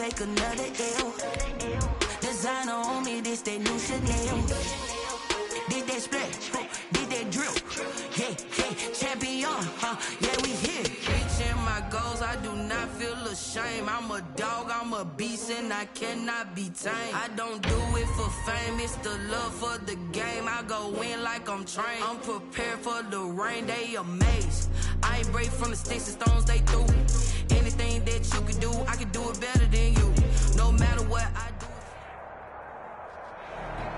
take another L. Designer on me, this that new Chanel. Did that splash, did that drip. Yeah, champion, yeah, we here. Reaching my goals, I do not feel ashamed. I'm a dog, I'm a beast, and I cannot be tamed. I don't do it for fame, it's the love for the game. I go in like I'm trained. I'm prepared for the rain, they amazed. I ain't break from the sticks and stones they threw. Anything that you can do, I can do it better than you. No matter what I do.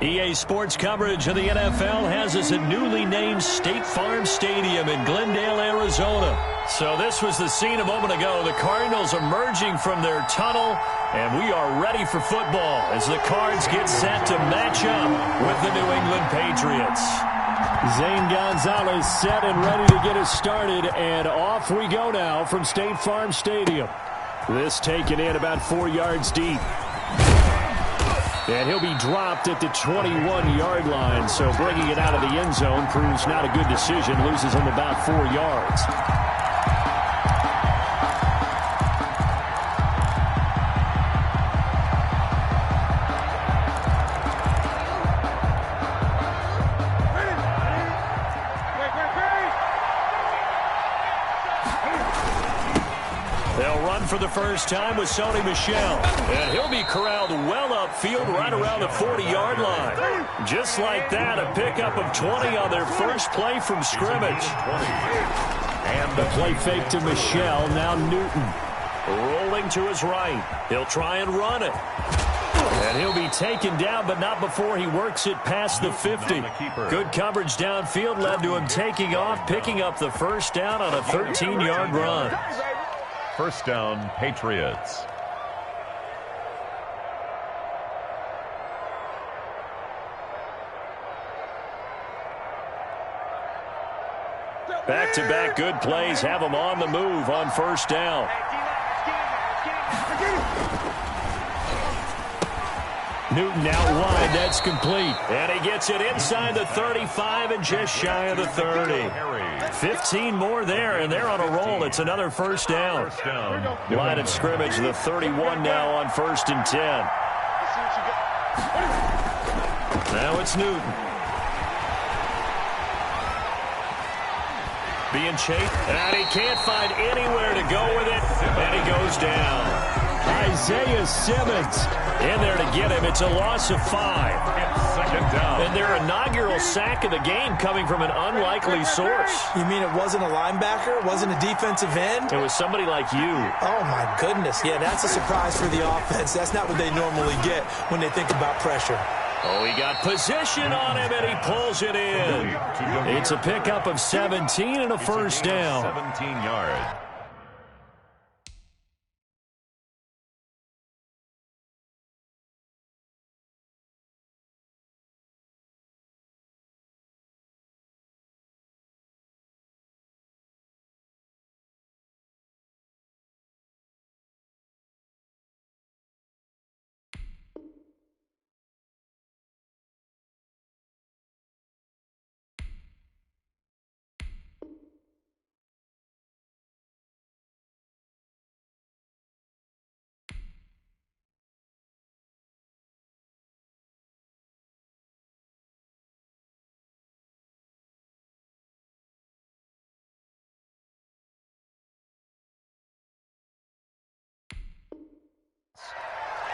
EA Sports coverage of the NFL has us at newly named State Farm Stadium in Glendale, Arizona. So this was the scene a moment ago. The Cardinals emerging from their tunnel, and we are ready for football as the Cards get set to match up with the New England Patriots. Zane Gonzalez set and ready to get us started, and off we go now from State Farm Stadium. This taken in about 4 yards deep. And he'll be dropped at the 21-yard line, so bringing it out of the end zone proves not a good decision. Loses him about 4 yards. They'll run for the first time with Sony Michel. And he'll be corralled well upfield right around the 40-yard line. Just like that, a pickup of 20 on their first play from scrimmage. And the play fake to Michel, now Newton. Rolling to his right. He'll try and run it. And he'll be taken down, but not before he works it past the 50. Good coverage downfield led to him taking off, picking up the first down on a 13-yard run. First down, Patriots. Back-to-back good plays have them on the move on first down. Newton out wide, that's complete. And he gets it inside the 35 and just shy of the 30. 15 more there, and they're on a roll. It's another first down. Line of scrimmage, the 31 now on 1st and 10. Now it's Newton. Being chased, and he can't find anywhere to go with it, and he goes down. Isaiah Simmons in there to get him. It's a loss of 5. Second down. And their inaugural sack of the game coming from an unlikely source. You mean it wasn't a linebacker? It wasn't a defensive end? It was somebody like you. Oh, my goodness. Yeah, that's a surprise for the offense. That's not what they normally get when they think about pressure. Oh, he got position on him, and he pulls it in. It's a pickup of 17 and a first down. 17 yards.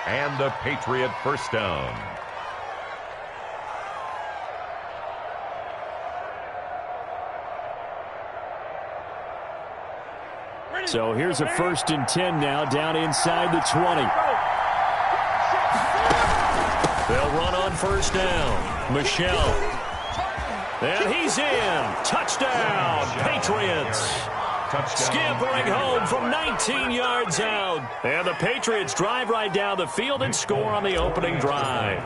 And a Patriot first down. So here's a 1st and 10 now, down inside the 20. They'll run on first down. Michel. And he's in. Touchdown, Patriots. Scampering home from 19 yards out. And the Patriots drive right down the field and score on the opening drive.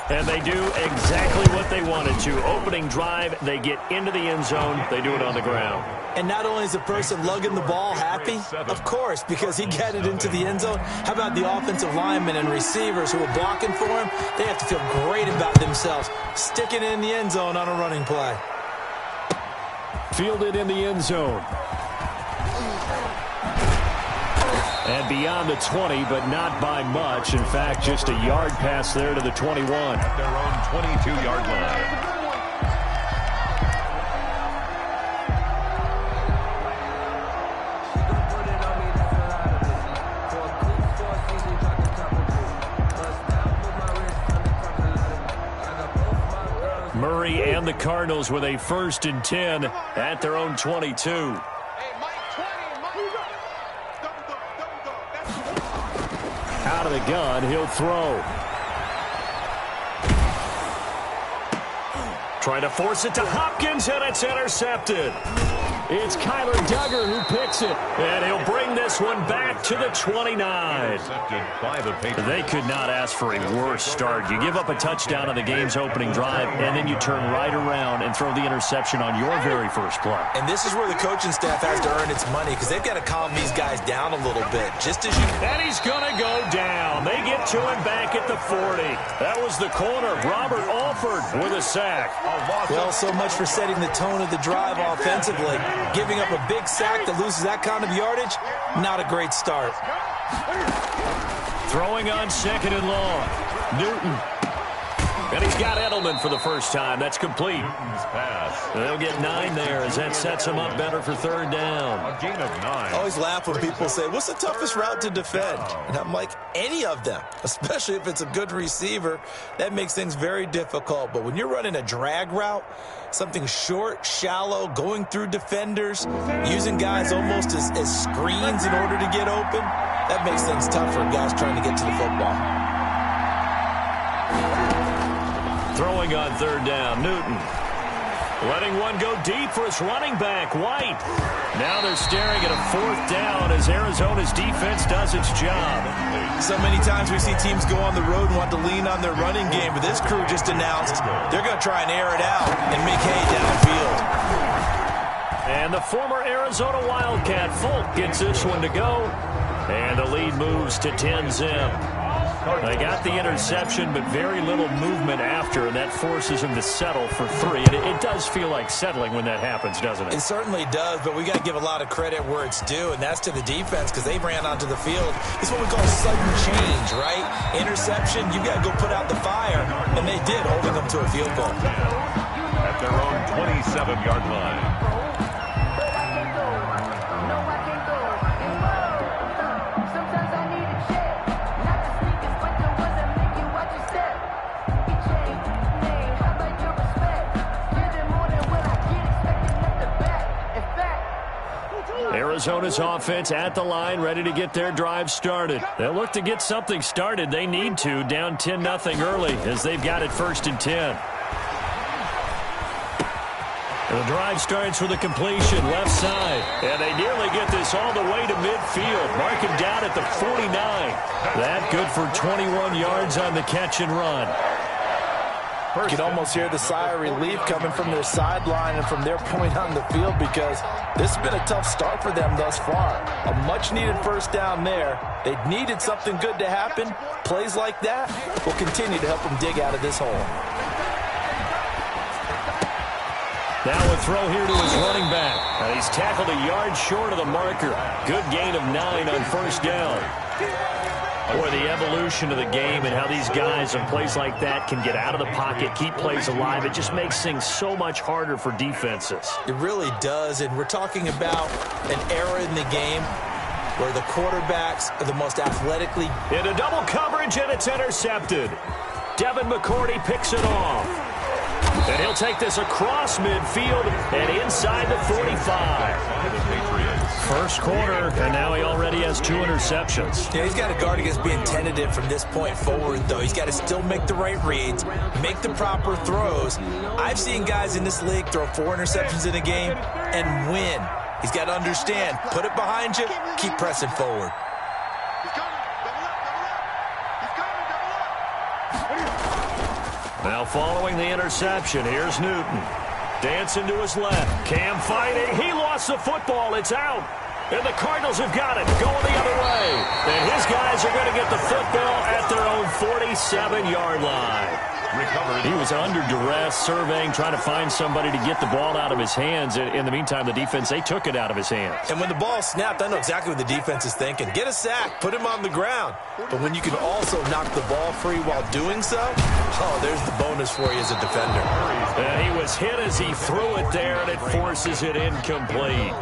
And they do exactly what they wanted to. Opening drive, they get into the end zone. They do it on the ground. And not only is the person lugging the ball happy, of course, because he got it into the end zone. How about the offensive linemen and receivers who are blocking for him? They have to feel great about themselves, sticking it in the end zone on a running play. Fielded in the end zone. And beyond the 20, but not by much. In fact, just a yard pass there to the 21. At their own 22-yard line. Murray and the Cardinals with a 1st and 10 at their own 22. Out of the gun, he'll throw. Trying to force it to Hopkins, and it's intercepted. It's Kyler Duggar who picks it. And he'll bring this one back to the 29. They could not ask for a worse start. You give up a touchdown on the game's opening drive, and then you turn right around and throw the interception on your very first play. And this is where the coaching staff has to earn its money, because they've got to calm these guys down a little bit. Just as you... And he's going to go down. They get to him back at the 40. That was the corner, Robert Alford, with a sack. Well, so much for setting the tone of the drive offensively. Giving up a big sack that loses that kind of yardage, not a great start. Throwing on 2nd and long. Newton. And he's got Edelman for the first time. That's complete. They'll get 9 there as that sets him up better for 3rd down. A gain of 9. I always laugh when people say, what's the toughest route to defend? And I'm like, any of them, especially if it's a good receiver. That makes things very difficult. But when you're running a drag route, something short, shallow, going through defenders, using guys almost as screens in order to get open, that makes things tough for guys trying to get to the football. Throwing on 3rd down, Newton. Letting one go deep for his running back, White. Now they're staring at a 4th down as Arizona's defense does its job. So many times we see teams go on the road and want to lean on their running game, but this crew just announced they're going to try and air it out and make hay downfield. And the former Arizona Wildcat, Folk, gets this one to go. And the lead moves to 10-zip. They got the interception, but very little movement after, and that forces him to settle for 3. And it does feel like settling when that happens, doesn't it? It certainly does, but we got to give a lot of credit where it's due, and that's to the defense, because they ran onto the field. It's what we call sudden change, right? Interception, you got to go put out the fire, and they did, holding them to a field goal. At their own 27-yard line. Arizona's offense at the line, ready to get their drive started. They'll look to get something started. They need to, down 10-0 early, as they've got it 1st and 10. The drive starts with a completion, left side. And they nearly get this all the way to midfield. Mark him down at the 49. That good for 21 yards on the catch and run. You can almost hear the sigh of relief coming from their sideline and from their point on the field, because this has been a tough start for them thus far. A much-needed 1st down there. They needed something good to happen. Plays like that will continue to help them dig out of this hole. Now a throw here to his running back. And he's tackled a yard short of the marker. Good gain of 9 on 1st down. Boy, the evolution of the game and how these guys in plays like that can get out of the pocket, keep plays alive, it just makes things so much harder for defenses. It really does, and we're talking about an era in the game where the quarterbacks are the most athletically... Into double coverage, and it's intercepted. Devin McCourty picks it off. And he'll take this across midfield and inside the 45. First quarter, and now he already has 2 interceptions. Yeah, he's got to guard against being tentative from this point forward, though. He's got to still make the right reads, make the proper throws. I've seen guys in this league throw 4 interceptions in a game and win. He's got to understand, put it behind you, keep pressing forward. Now following the interception, here's Newton. Dancing to his left. Cam fighting. He lost the football. It's out. And the Cardinals have got it. Going the other way. And his guys are going to get the football at their own 47-yard line. He was under duress, surveying, trying to find somebody to get the ball out of his hands. In the meantime, the defense, they took it out of his hands. And when the ball snapped, I know exactly what the defense is thinking. Get a sack, put him on the ground. But when you can also knock the ball free while doing so, oh, there's the bonus for you as a defender. And he was hit as he threw it there, and it forces it incomplete.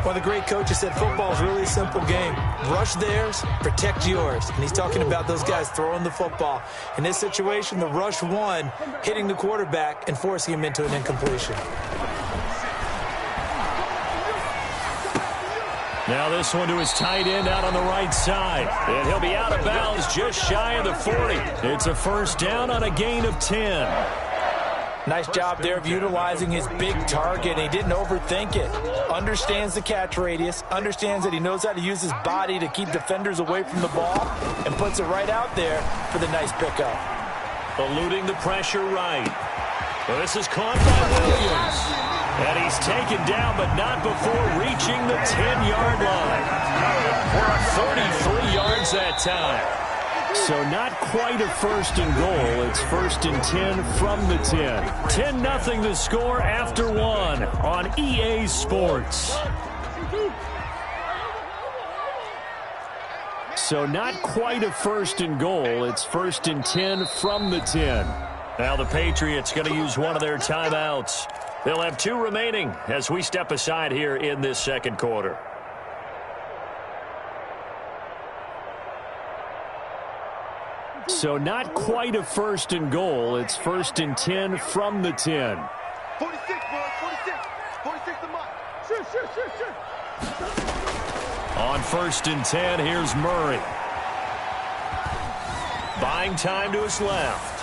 Well, the great coach has said football is really a simple game. Rush theirs, protect yours. And he's talking about those guys throwing the football. In this situation, the rush won, hitting the quarterback and forcing him into an incompletion. Now this one to his tight end out on the right side. And he'll be out of bounds just shy of the 40. It's a first down on a gain of 10. Nice job there of utilizing his big target. He didn't overthink it. Understands the catch radius. Understands that he knows how to use his body to keep defenders away from the ball. And puts it right out there for the nice pickup. Eluding the pressure right. Well, this is caught by Williams. And he's taken down, but not before reaching the 10-yard line. For 33 yards that time. So not quite a first and goal. It's first and 10 from the 10. 10-0 the score after one on EA Sports. So not quite a first and goal. It's first and 10 from the 10. Now the Patriots going to use one of their timeouts. They'll have two remaining as we step aside here in this second quarter. So not quite a first and goal. It's first and 10 from the 10. 46, boys, 46. 46 to Mike. Sure. On first and 10, here's Murray. Buying time to his left.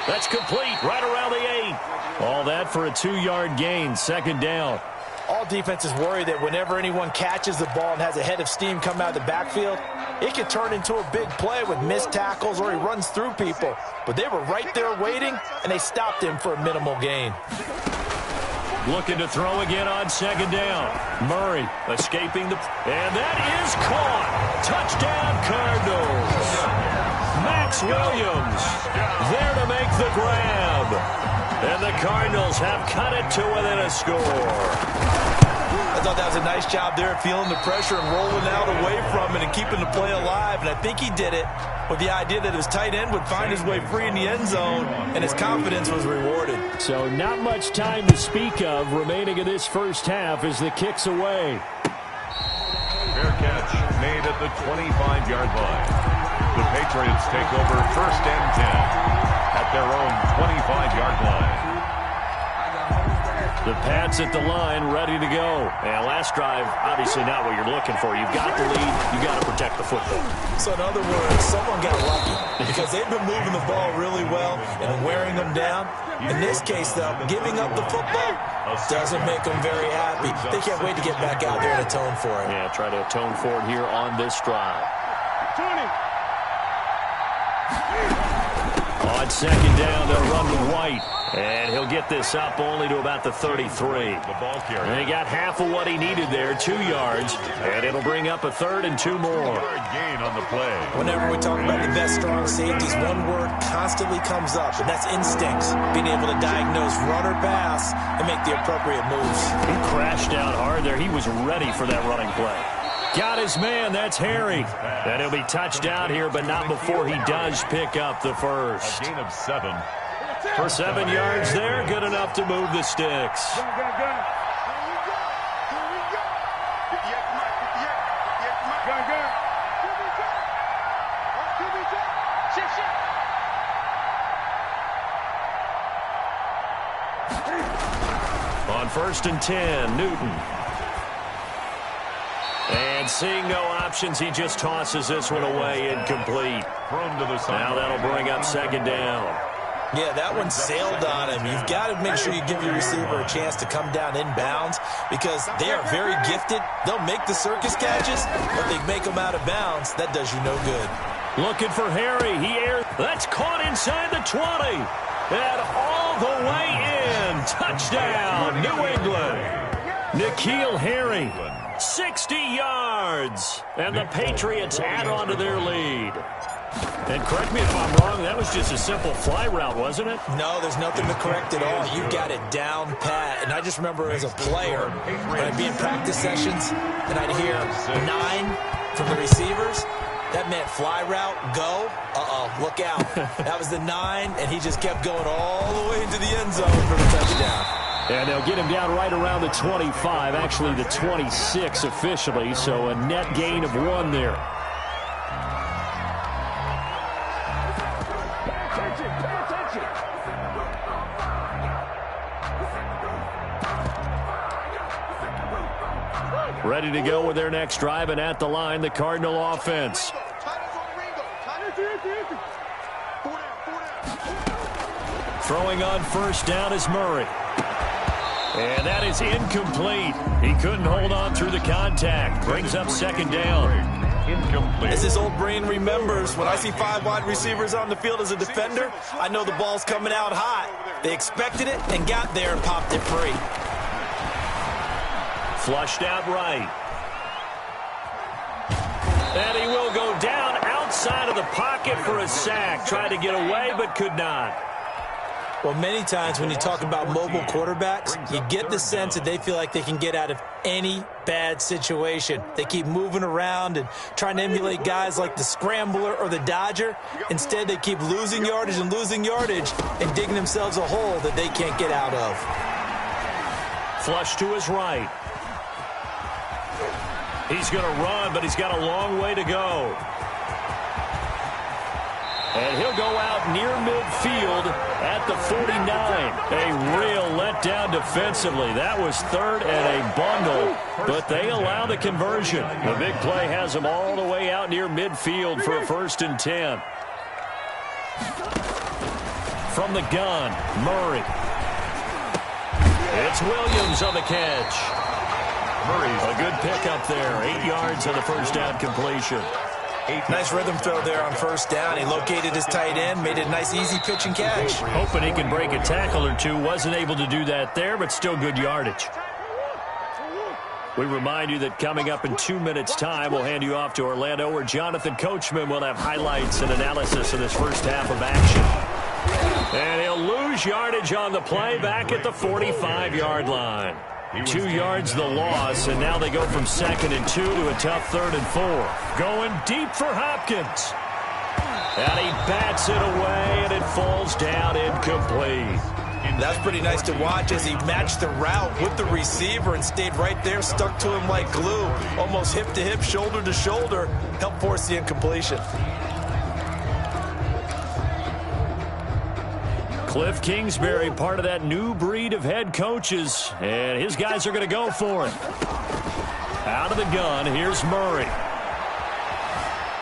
That's complete right around the 8. All that for a 2-yard gain, second down. All defenses worry that whenever anyone catches the ball and has a head of steam come out of the backfield, it can turn into a big play with missed tackles or he runs through people. But they were right there waiting, and they stopped him for a minimal gain. Looking to throw again on second down. Murray escaping the... And that is caught. Touchdown, Cardinals. Max Williams there to make the grab. And the Cardinals have cut it to within a score. I thought that was a nice job there, feeling the pressure and rolling out away from it and keeping the play alive. And I think he did it with the idea that his tight end would find his way free in the end zone, and his confidence was rewarded. So not much time to speak of remaining in this first half as the kick's away. Fair catch made at the 25-yard line. The Patriots take over first and 10 at their own 25-yard line. The Pats at the line, ready to go. And last drive, obviously not what you're looking for. You've got the lead. You've got to protect the football. So in other words, someone got lucky because they've been moving the ball really well and wearing them down. In this case, though, giving up the football doesn't make them very happy. They can't wait to get back out there and atone for it. Yeah, try to atone for it here on this drive. On second down, they'll run with White. And he'll get this up only to about the 33. The ball carrier. And he got half of what he needed there, 2 yards. And it'll bring up a third and 2 more. Gain on the play. Whenever we talk about the best strong safeties, one word constantly comes up, and that's instincts. Being able to diagnose run or pass and make the appropriate moves. He crashed out hard there. He was ready for that running play. Got his man. That's Harry. And he'll be touched out here, but not before he does pick up the first. A gain of 7. For 7 yards there, good enough to move the sticks. On first and 10, Newton. And seeing no options, he just tosses this one away, incomplete. Thrown to the side. Now that'll bring up second down. Yeah, that one sailed on him. You've got to make sure you give your receiver a chance to come down inbounds because they are very gifted. They'll make the circus catches, but they make them out of bounds. That does you no good. Looking for Harry. He airs. That's caught inside the 20. And all the way in. Touchdown, New England. N'Keal Harry, 60 yards. And the Patriots add on to their lead. And correct me if I'm wrong, that was just a simple fly route, wasn't it? No, there's nothing to correct at all. You got it down pat. And I just remember as a player, when I'd be in practice sessions and I'd hear 9 from the receivers, that meant fly route, go, look out. That was the 9, and he just kept going all the way into the end zone for the touchdown. And they'll get him down right around the 25, actually the 26 officially, so a net gain of 1 there. Ready to go with their next drive, and at the line, the Cardinal offense. Throwing on first down is Murray. And that is incomplete. He couldn't hold on through the contact. Brings up second down. Incomplete. As his old brain remembers, when I see 5 wide receivers on the field as a defender, I know the ball's coming out hot. They expected it and got there and popped it free. Flushed out right. And he will go down outside of the pocket for a sack. Tried to get away, but could not. Well, many times when you talk about mobile quarterbacks, you get the sense that they feel like they can get out of any bad situation. They keep moving around and trying to emulate guys like the Scrambler or the Dodger. Instead, they keep losing yardage and digging themselves a hole that they can't get out of. Flush to his right. He's going to run, but he's got a long way to go. And he'll go out near midfield at the 49. A real letdown defensively. That was third and a bundle, but they allow the conversion. The big play has them all the way out near midfield for a 1st and 10. From the gun, Murray. It's Williams on the catch. Murray's a good pickup there. 8 yards on the first down completion. Nice rhythm throw there on first down. He located his tight end, made it a nice easy pitch and catch. Hoping he can break a tackle or two. Wasn't able to do that there, but still good yardage. We remind you that coming up in 2 minutes' time, we'll hand you off to Orlando, where Jonathan Coachman will have highlights and analysis of this first half of action. And he'll lose yardage on the play back at the 45-yard line. 2 yards the loss, and now they go from 2nd and 2 to a tough 3rd and 4. Going deep for Hopkins. And he bats it away, and it falls down incomplete. That's pretty nice to watch as he matched the route with the receiver and stayed right there, stuck to him like glue, almost hip to hip, shoulder to shoulder, helped force the incompletion. Cliff Kingsbury, part of that new breed of head coaches, and his guys are going to go for it. Out of the gun, here's Murray.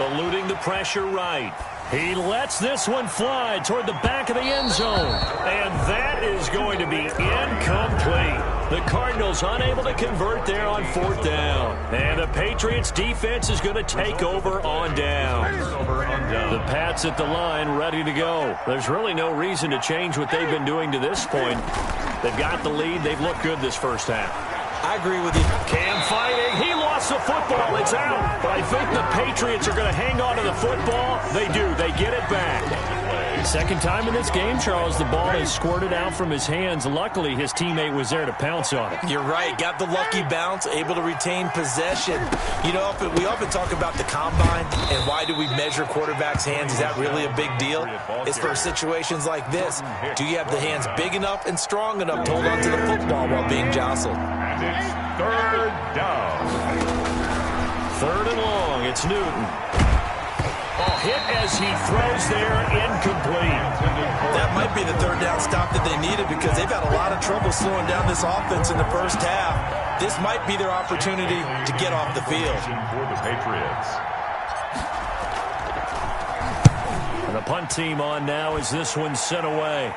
Eluding the pressure right. He lets this one fly toward the back of the end zone, and that is going to be incomplete. The Cardinals unable to convert there on 4th down, and the Patriots defense is going to take over on down. The Pats at the line ready to go. There's really no reason to change what they've been doing to this point. They've got the lead. They've looked good this first half. I agree with you. Cam fighting. He lost the football. It's out. But I think the Patriots are going to hang on to the football. They do. They get it back. Second time in this game, Charles, the ball is squirted out from his hands. Luckily, his teammate was there to pounce on it. You're right. Got the lucky bounce, able to retain possession. You know, we often talk about the combine and why do we measure quarterbacks' hands. Is that really a big deal? It's for situations like this. Do you have the hands big enough and strong enough to hold on to the football while being jostled? And it's 3rd down. 3rd and long. It's Newton. Hit as he throws there, incomplete. That might be the 3rd down stop that they needed because they've had a lot of trouble slowing down this offense in the first half. This might be their opportunity to get off the field. For the Patriots. And the punt team on now as this one's sent away.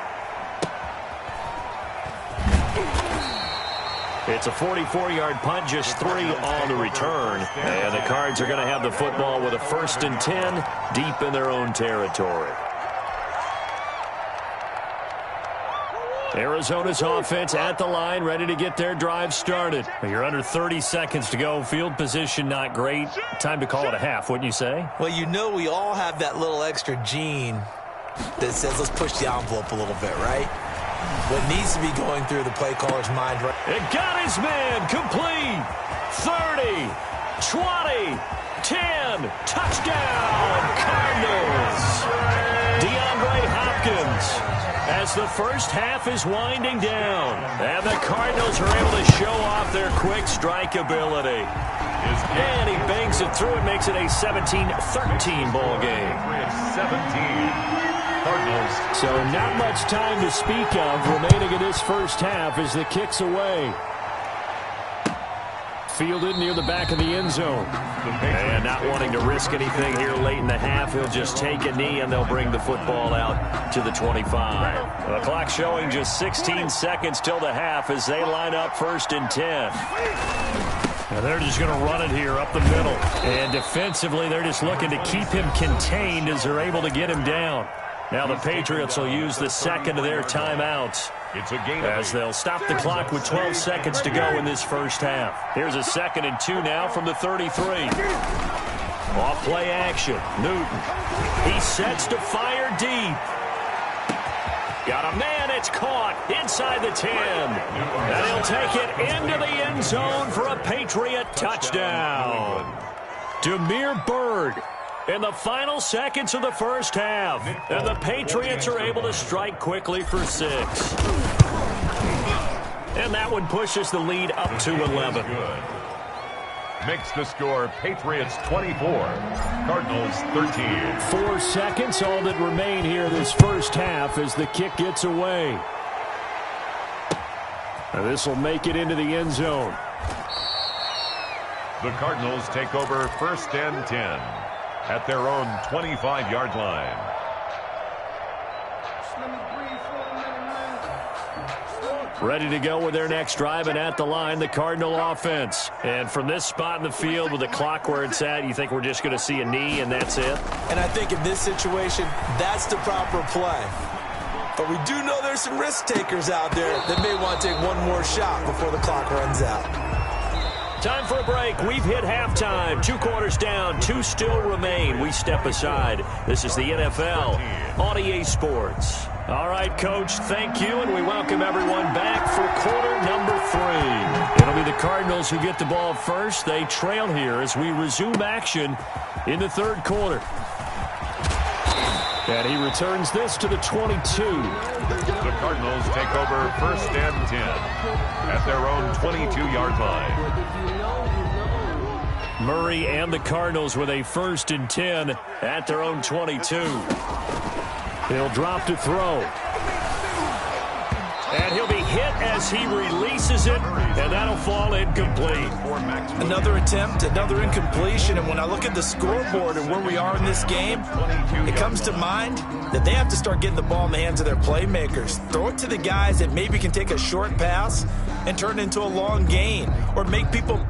It's a 44-yard punt, just 3 on the return. And the Cards are going to have the football with a 1st and 10 deep in their own territory. Arizona's offense at the line, ready to get their drive started. You're under 30 seconds to go. Field position not great. Time to call it a half, wouldn't you say? Well, you know we all have that little extra gene that says let's push the envelope a little bit, right? What needs to be going through the play caller's mind, right? It got his man complete. 30, 20, 10, touchdown, Cardinals. DeAndre Hopkins as the first half is winding down. And the Cardinals are able to show off their quick strike ability. And he bangs it through and makes it a 17-13 ball game. 17. Cardinals. So not much time to speak of remaining in this first half as the kick's away. Fielded near the back of the end zone. And not wanting to risk anything here late in the half, he'll just take a knee and they'll bring the football out to the 25. The clock showing just 16 seconds till the half as they line up 1st and 10. And they're just going to run it here up the middle. And defensively, they're just looking to keep him contained as they're able to get him down. Now the Patriots will use the second of their timeouts as they'll stop the clock with 12 seconds to go in this first half. Here's a 2nd and 2 now from the 33. Off play action. Newton. He sets to fire deep. Got a man. It's caught inside the 10. And he'll take it into the end zone for a Patriot touchdown. Damiere Byrd in the final seconds of the first half. And the Patriots are able to strike quickly for 6. And that one pushes the lead up to 11. Makes the score Patriots 24, Cardinals 13. 4 seconds, all that remain here this first half as the kick gets away. And this will make it into the end zone. The Cardinals take over 1st and 10. At their own 25-yard line. Ready to go with their next drive, and at the line, the Cardinal offense. And from this spot in the field with the clock where it's at, you think we're just going to see a knee and that's it? And I think in this situation, that's the proper play. But we do know there's some risk takers out there that may want to take one more shot before the clock runs out. Time for a break. We've hit halftime. 2 quarters down. 2 still remain. We step aside. This is the NFL on EA Sports. All right, Coach, thank you, and we welcome everyone back for quarter number 3. It'll be the Cardinals who get the ball first. They trail here as we resume action in the 3rd quarter. And he returns this to the 22. The Cardinals take over 1st and 10 at their own 22-yard line. Murray and the Cardinals with a 1st and 10 at their own 22. He'll drop to throw. And he'll be hit as he releases it, and that'll fall incomplete. Another attempt, another incompletion, and when I look at the scoreboard and where we are in this game, it comes to mind that they have to start getting the ball in the hands of their playmakers. Throw it to the guys that maybe can take a short pass and turn it into a long gain, or make people...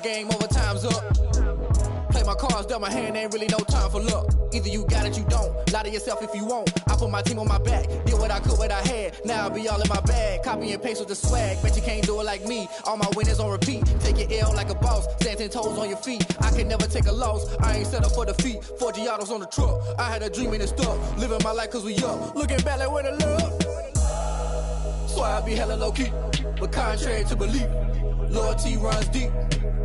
Game over, time's up. Play my cards, dealt my hand, ain't really no time for luck. Either you got it, you don't. Lie to yourself if you won't. I put my team on my back, did what I could, what I had. Now I'll be all in my bag. Copy and paste with the swag. Bet you can't do it like me. All my winners on repeat. Take your L like a boss. Stand 10 toes on your feet. I can never take a loss. I ain't set up for defeat. 4 Giottos on the truck. I had a dream and it stuck. Living my life cause we up. Looking back like where the love. So I be hella low key. But contrary to belief, loyalty runs deep.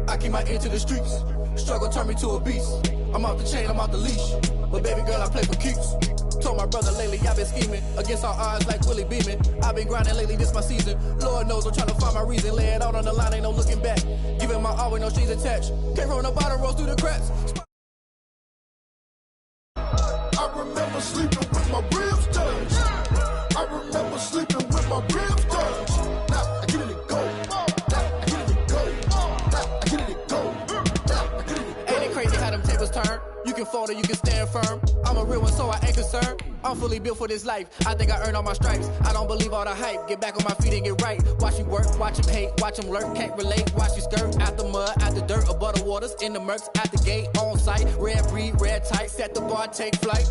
I keep my ear to the streets. Struggle turned me to a beast. I'm off the chain, I'm off the leash. But baby girl, I play for keeps. Told my brother lately, I've been scheming. Against all odds like Willie Beeman. I've been grinding lately, this my season. Lord knows I'm trying to find my reason. Lay it out on the line, ain't no looking back. Giving my all with no strings attached. Came from the bottom, rose through the cracks. I remember sleeping with my ribs touched. I remember sleeping with my ribs touched. Now I get it go. Now I get it go. looking forward, you can stand firm. I'm a real one, so I ain't concerned. I'm fully built for this life. I think I earned all my stripes. I don't believe all the hype. Get back on my feet and get right. Watch you work, watch him hate, watch him lurk. Can't relate, watch you skirt. Out the mud, out the dirt, above the waters, in the murks, at the gate, on site. Red breed, red tight, set the bar, take flight.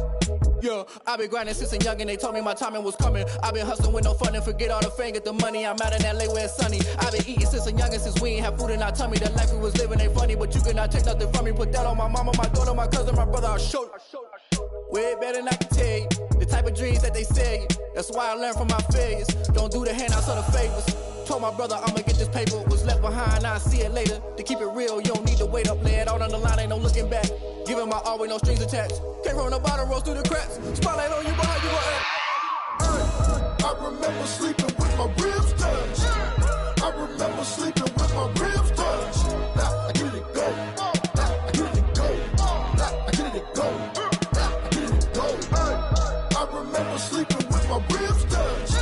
Yeah, I've been grinding since a youngin', they told me my timing was coming. I've been hustling with no fun and forget all the fame, get the money. I'm out in LA where it's sunny. I've been eating since a youngin', since we ain't have food in our tummy. The life we was living ain't funny, but you cannot take nothing from me. Put that on my mama, my daughter, my cousin, my brother, I'll show you. Way better than I can tell you. The type of dreams that they sell you. That's why I learned from my failures. Don't do the handouts or the favors. Told my brother I'ma get this paper. Was left behind, I'll see it later. To keep it real, you don't need to wait up. Lay it out on the line, ain't no looking back. Giving my all with no strings attached. Came from the bottom, rose through the cracks. Spotlight on you, behind you gon' act. I remember sleeping with my ribs touched. I remember sleeping with my ribs touched. Now I get it go. I get it go. I get it go. I get it go. I remember sleeping with my ribs touched.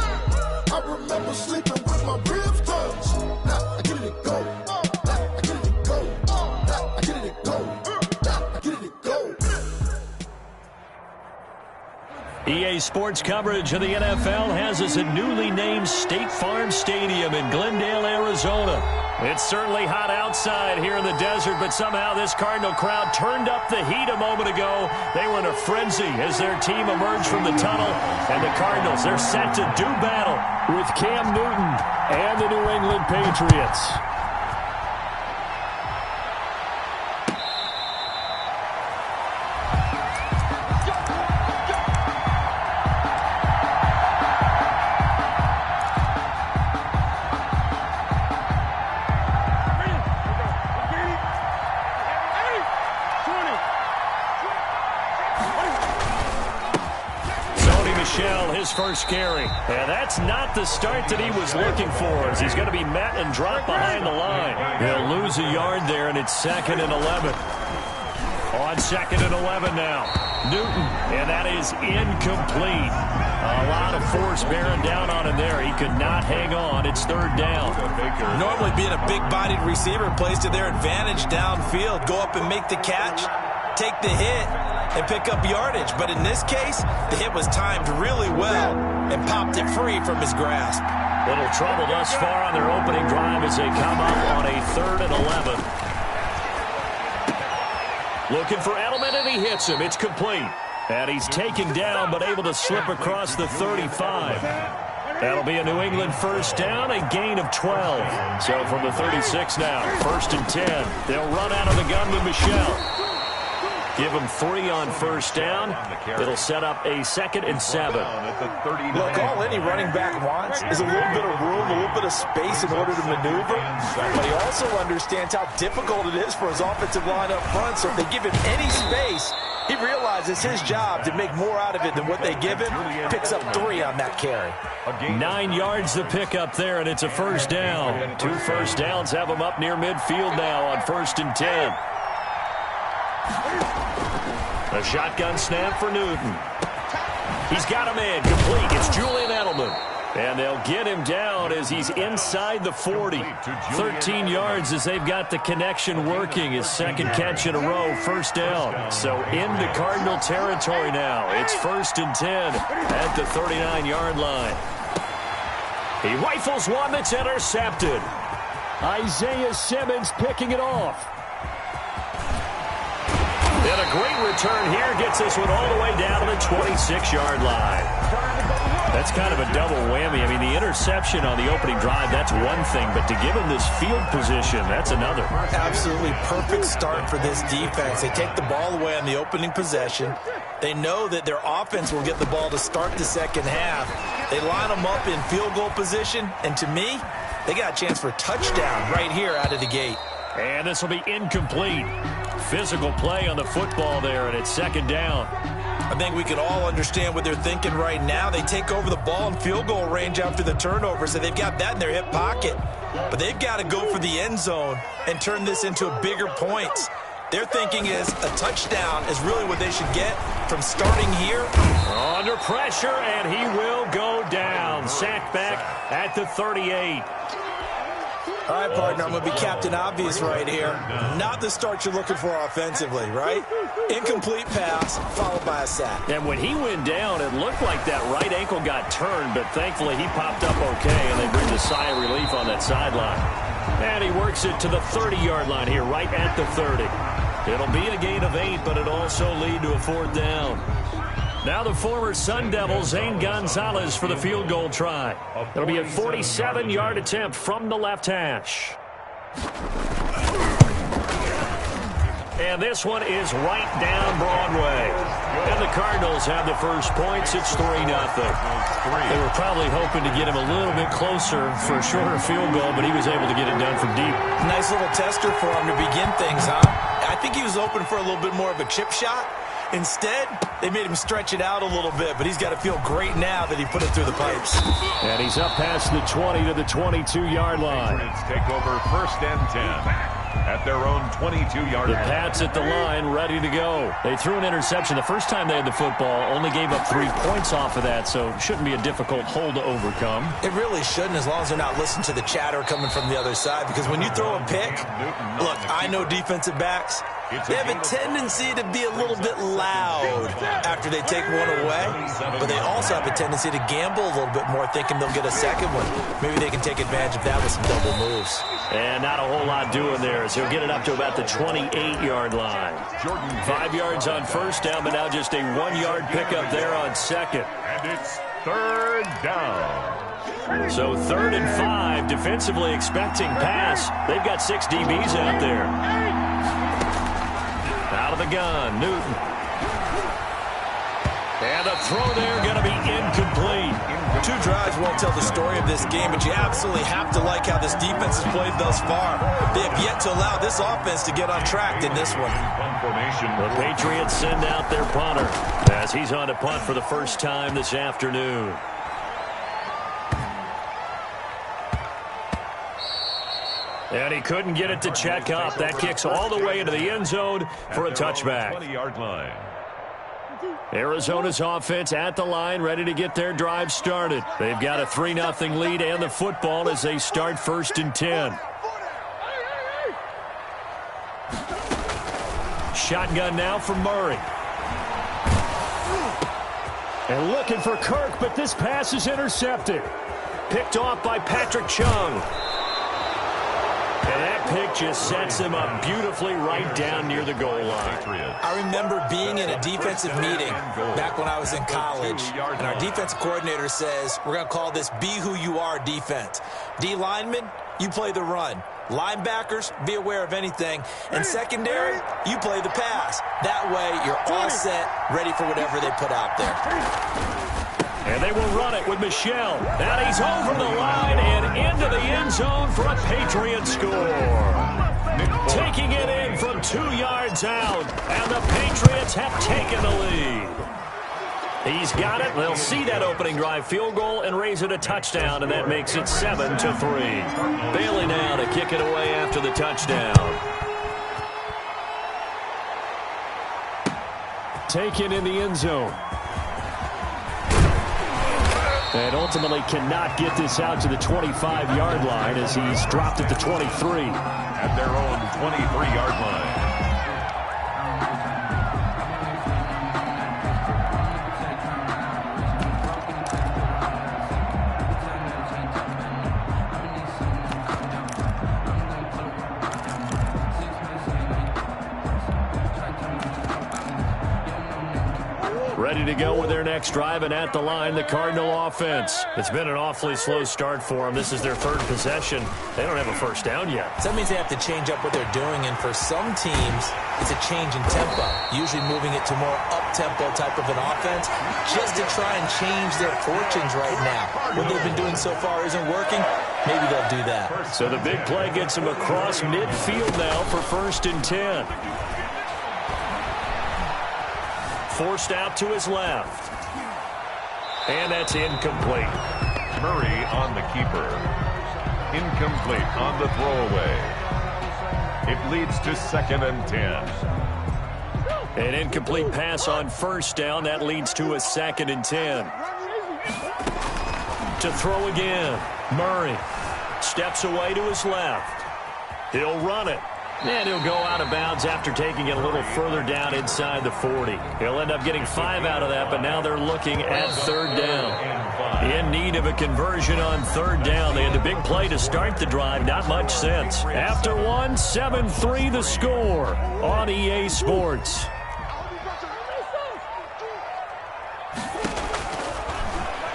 I remember sleeping with my ribs touched. Now I get it go. I get it go. I get it go. I get it go. EA Sports coverage of the NFL has us at newly named State Farm Stadium in Glendale, Arizona. It's certainly hot outside here in the desert, but somehow this Cardinal crowd turned up the heat a moment ago. They were in a frenzy as their team emerged from the tunnel, and the Cardinals, they're set to do battle with Cam Newton and the New England Patriots. His first carry. And that's not the start that he was looking for, as he's going to be met and dropped behind the line. They'll lose a yard there, and it's 2nd and 11. On 2nd and 11 now. Newton, and that is incomplete. A lot of force bearing down on him there. He could not hang on. It's 3rd down. Normally being a big-bodied receiver plays to their advantage downfield. Go up and make the catch, take the hit, and pick up yardage. But in this case, the hit was timed really well and popped it free from his grasp. Little trouble thus far on their opening drive as they come up on a 3rd and 11. Looking for Edelman, and he hits him. It's complete. And he's taken down, but able to slip across the 35. That'll be a New England first down, a gain of 12. So from the 36 now, 1st and 10. They'll run out of the gun with Michel. Give him 3 on first down. It'll set up a 2nd and 7. Look, all any running back wants is a little bit of room, a little bit of space in order to maneuver. But he also understands how difficult it is for his offensive line up front. So if they give him any space, he realizes his job to make more out of it than what they give him. Picks up 3 on that carry. 9 yards the pickup there, and it's a first down. 2 first downs have him up near midfield now on 1st and 10. A shotgun snap for Newton. He's got him in. Complete. It's Julian Edelman. And they'll get him down as he's inside the 40. 13 yards as they've got the connection working. His 2nd catch in a row, first down. So into Cardinal territory now. It's 1st and 10 at the 39-yard line. He rifles one that's intercepted. Isaiah Simmons picking it off. And a great return here gets this one all the way down to the 26-yard line. That's kind of a double whammy. I mean, the interception on the opening drive, that's one thing, but to give him this field position, that's another. Absolutely perfect start for this defense. They take the ball away on the opening possession. They know that their offense will get the ball to start the second half. They line them up in field goal position, and to me, they got a chance for a touchdown right here out of the gate. And this will be incomplete. Physical play on the football there, and it's 2nd down. I think we can all understand what they're thinking right now. They take over the ball in field goal range after the turnover, so they've got that in their hip pocket. But they've got to go for the end zone and turn this into a bigger points. Their thinking is a touchdown is really what they should get from starting here. Under pressure, and he will go down. Sacked back at the 38. All right, partner, I'm going to be Captain Obvious right here. Not the start you're looking for offensively, right? Incomplete pass, followed by a sack. And when he went down, it looked like that right ankle got turned, but thankfully he popped up okay, and they breathed a sigh of relief on that sideline. And he works it to the 30-yard line here, right at the 30. It'll be a gain of 8, but it'll also lead to a 4th down. Now the former Sun Devil, Zane Gonzalez, for the field goal try. It'll be a 47-yard attempt from the left hash. And this one is right down Broadway. And the Cardinals have the first points. It's 3-0. They were probably hoping to get him a little bit closer for a shorter field goal, but he was able to get it done from deep. Nice little tester for him to begin things, huh? I think he was open for a little bit more of a chip shot. Instead, they made him stretch it out a little bit, but he's got to feel great now that he put it through the pipes. And he's up past the 20 to the 22-yard line. Patriots take over 1st and 10 at their own 22-yard line. The Pats at the line, ready to go. They threw an interception the first time they had the football, only gave up 3 points off of that, so it shouldn't be a difficult hole to overcome. It really shouldn't, as long as they're not listening to the chatter coming from the other side, because when you throw a pick, look, I know defensive backs, they have a tendency to be a little bit loud after they take one away, but they also have a tendency to gamble a little bit more, thinking they'll get a second one. Maybe they can take advantage of that with some double moves. And not a whole lot doing there, as he'll get it up to about the 28-yard line. 5 yards on first down, but now just a 1-yard pickup there on second. And it's 3rd down. So 3rd and 5, defensively expecting pass. They've got 6 DBs out there. Out of the gun, Newton. And the throw there going to be incomplete. 2 drives won't tell the story of this game, but you absolutely have to like how this defense has played thus far. They have yet to allow this offense to get on track in this one. The Patriots send out their punter as he's on to punt for the first time this afternoon. And he couldn't get it to check up. That kicks all the way into the end zone for a touchback. 20-yard line. Arizona's offense at the line, ready to get their drive started. They've got a 3-0 lead and the football as they start 1st and 10. Shotgun now for Murray. And looking for Kirk, but this pass is intercepted. Picked off by Patrick Chung. And that pick just sets him up beautifully right down near the goal line. I remember being in a defensive meeting back when I was in college, and our defensive coordinator says, we're going to call this Be Who You Are defense. D linemen, you play the run. Linebackers, be aware of anything. And secondary, you play the pass. That way, you're all set, ready for whatever they put out there. And they will run it with Michel. And he's over the line and into the end zone for a Patriot score. Taking it in from 2 yards out. And the Patriots have taken the lead. He's got it. They'll see that opening drive field goal and raise it a touchdown, and that makes it 7-3. Bailey now to kick it away after the touchdown. Taken in the end zone. And ultimately cannot get this out to the 25-yard line as he's dropped at the 23. At their own 23-yard line. Ready to go with their next drive, and at the line, the Cardinal offense. It's been an awfully slow start for them. This is their 3rd possession. They don't have a first down yet. So that means they have to change up what they're doing, and for some teams, it's a change in tempo, usually moving it to more up-tempo type of an offense, just to try and change their fortunes right now. What they've been doing so far isn't working. Maybe they'll do that. So the big play gets them across midfield now for 1st and 10. Forced out to his left. And that's incomplete. Murray on the keeper. Incomplete on the throwaway. It leads to 2nd and 10. An incomplete pass on first down. That leads to a 2nd and 10. To throw again. Murray. Steps away to his left. He'll run it. And he'll go out of bounds after taking it a little further down inside the 40. He'll end up getting 5 out of that, but now they're looking at third down. In need of a conversion on third down. They had the big play to start the drive. Not much sense. After one, 7-3 the score on EA Sports.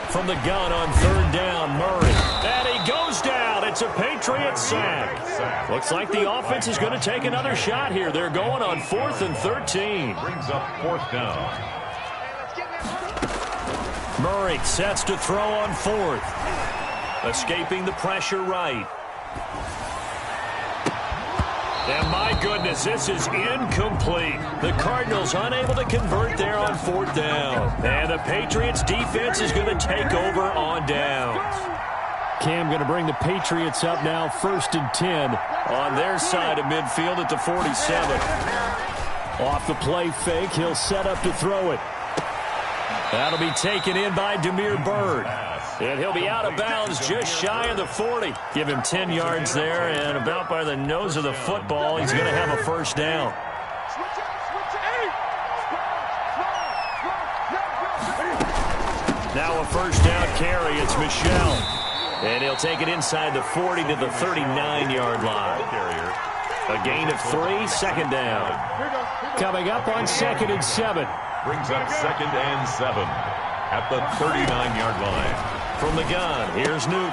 From the gun on third down, Murray. And he goes down. It's a Patriot sack. Looks like the offense is going to take another shot here. They're going on 4th and 13. Brings up 4th down. Murray sets to throw on 4th. Escaping the pressure right. And my goodness, this is incomplete. The Cardinals unable to convert there on 4th down. And the Patriots defense is going to take over on downs. Cam going to bring the Patriots up now 1st and 10 on their side of midfield at the 47. Off the play fake, he'll set up to throw it. That'll be taken in by Damiere Byrd. And he'll be out of bounds just shy of the 40. Give him 10 yards there, and about by the nose of the football, he's going to have a first down. Now a first down carry. It's Michel. And he'll take it inside the 40 to the 39-yard line. A gain of 3, second down. Coming up on 2nd and 7. Brings up 2nd and 7 at the 39-yard line. From the gun, here's Newton.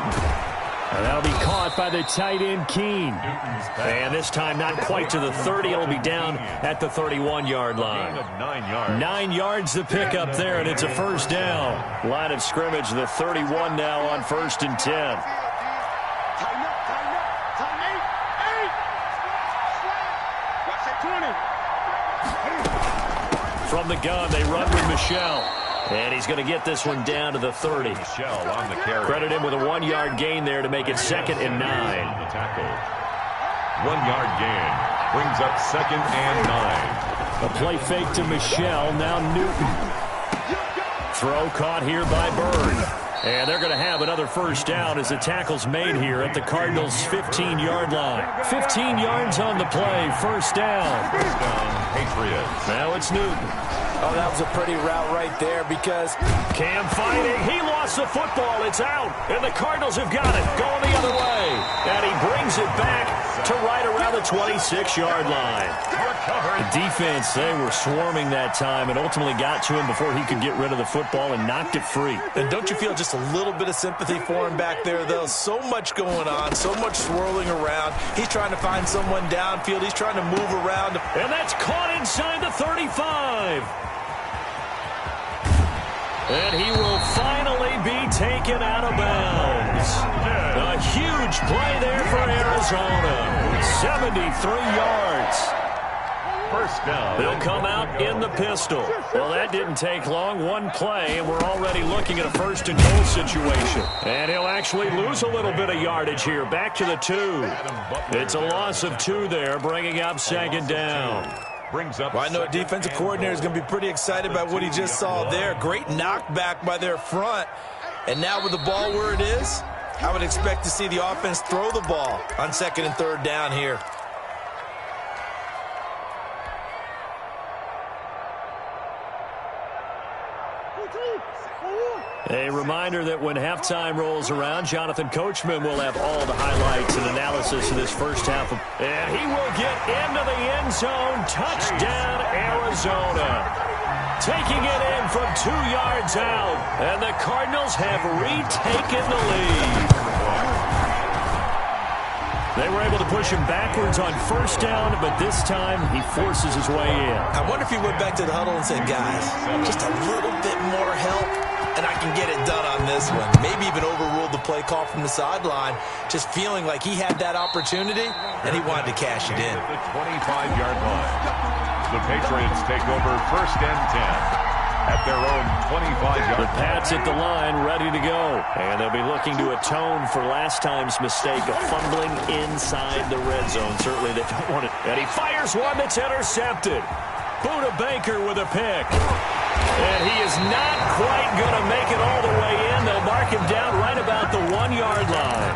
And that'll be caught by the tight end, Keene. And this time not quite to the 30. It'll be down at the 31-yard line. 9 yards to pick up there, and it's a first down. Line of scrimmage, the 31 now on 1st and 10. From the gun, they run with Michel. And he's going to get this one down to the 30. Michel on the carry. Credit him with a 1-yard gain there to make it 2nd and 9. The tackle. 1-yard gain. Brings up 2nd and 9. A play fake to Michel. Now Newton. Throw caught here by Byrd. And they're going to have another first down as the tackle's made here at the Cardinals' 15-yard line. 15 yards on the play. First down. First down, Patriots. Now it's Newton. Oh, that was a pretty route right there because Cam fighting. He lost the football. It's out. And the Cardinals have got it. Going the other way. And he brings it back to right around the 26-yard line. The defense, they were swarming that time and ultimately got to him before he could get rid of the football and knocked it free. And don't you feel just a little bit of sympathy for him back there, though? So much going on, so much swirling around. He's trying to find someone downfield. He's trying to move around. And that's caught inside the 35. And he will finally be taken out of bounds. A huge play there for Arizona. 73 yards. First down. They'll come out in the pistol. Well, that didn't take long. One play, and we're already looking at a first and goal situation. And he'll actually lose a little bit of yardage here. Back to the 2. It's a loss of 2 there, bringing up 2nd down. Brings up. Well, I know a defensive coordinator is going to be pretty excited about what he just saw there. Great knockback by their front. And now with the ball where it is, I would expect to see the offense throw the ball on 2nd and 3rd down here. A reminder that when halftime rolls around, Jonathan Coachman will have all the highlights and analysis of this first half. And he will get into the end zone. Touchdown, Arizona. Taking it in from 2 yards out. And the Cardinals have retaken the lead. They were able to push him backwards on first down, but this time he forces his way in. I wonder if he went back to the huddle and said, guys, just a little bit more help, and I can get it done on this one. Maybe even overruled the play call from the sideline, just feeling like he had that opportunity, and he wanted to cash it in. The 25-yard line. The Patriots take over 1st and 10. At their own 25-yard line. The Pats at the line, ready to go. And they'll be looking to atone for last time's mistake of fumbling inside the red zone. Certainly they don't want it. And he fires one that's intercepted. Buda Baker with a pick. And he is not quite going to make it all the way in. They'll mark him down right about the 1-yard line.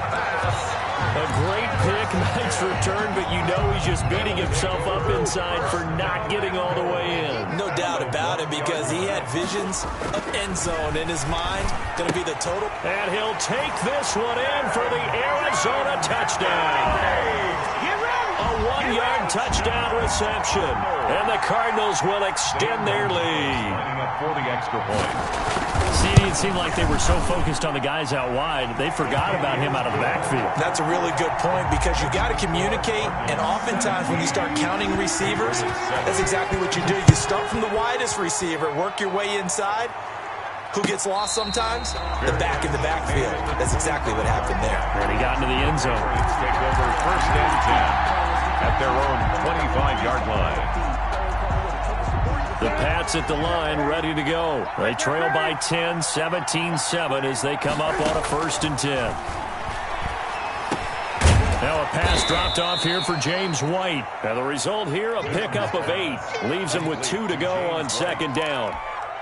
A great pick, nice return, but you know he's just beating himself up inside for not getting all the way in. No doubt about it, because he had visions of end zone in his mind. Going to be the total. And he'll take this one in for the Arizona touchdown. A 1-yard touchdown reception. And the Cardinals will extend their lead. Lining up for the extra point. See, it seemed like they were so focused on the guys out wide, they forgot about him out of the backfield. That's a really good point, because you got to communicate, and oftentimes when you start counting receivers, that's exactly what you do. You start from the widest receiver, work your way inside. Who gets lost sometimes? The back in the backfield. That's exactly what happened there. And he got into the end zone. Let's take over first and 10 at their own 25-yard line. The Pats at the line, ready to go. They trail by 10, 17-7 as they come up on a 1st and 10. Now a pass dropped off here for James White. Now the result here, a pickup of 8. Leaves him with 2 to go on 2nd down.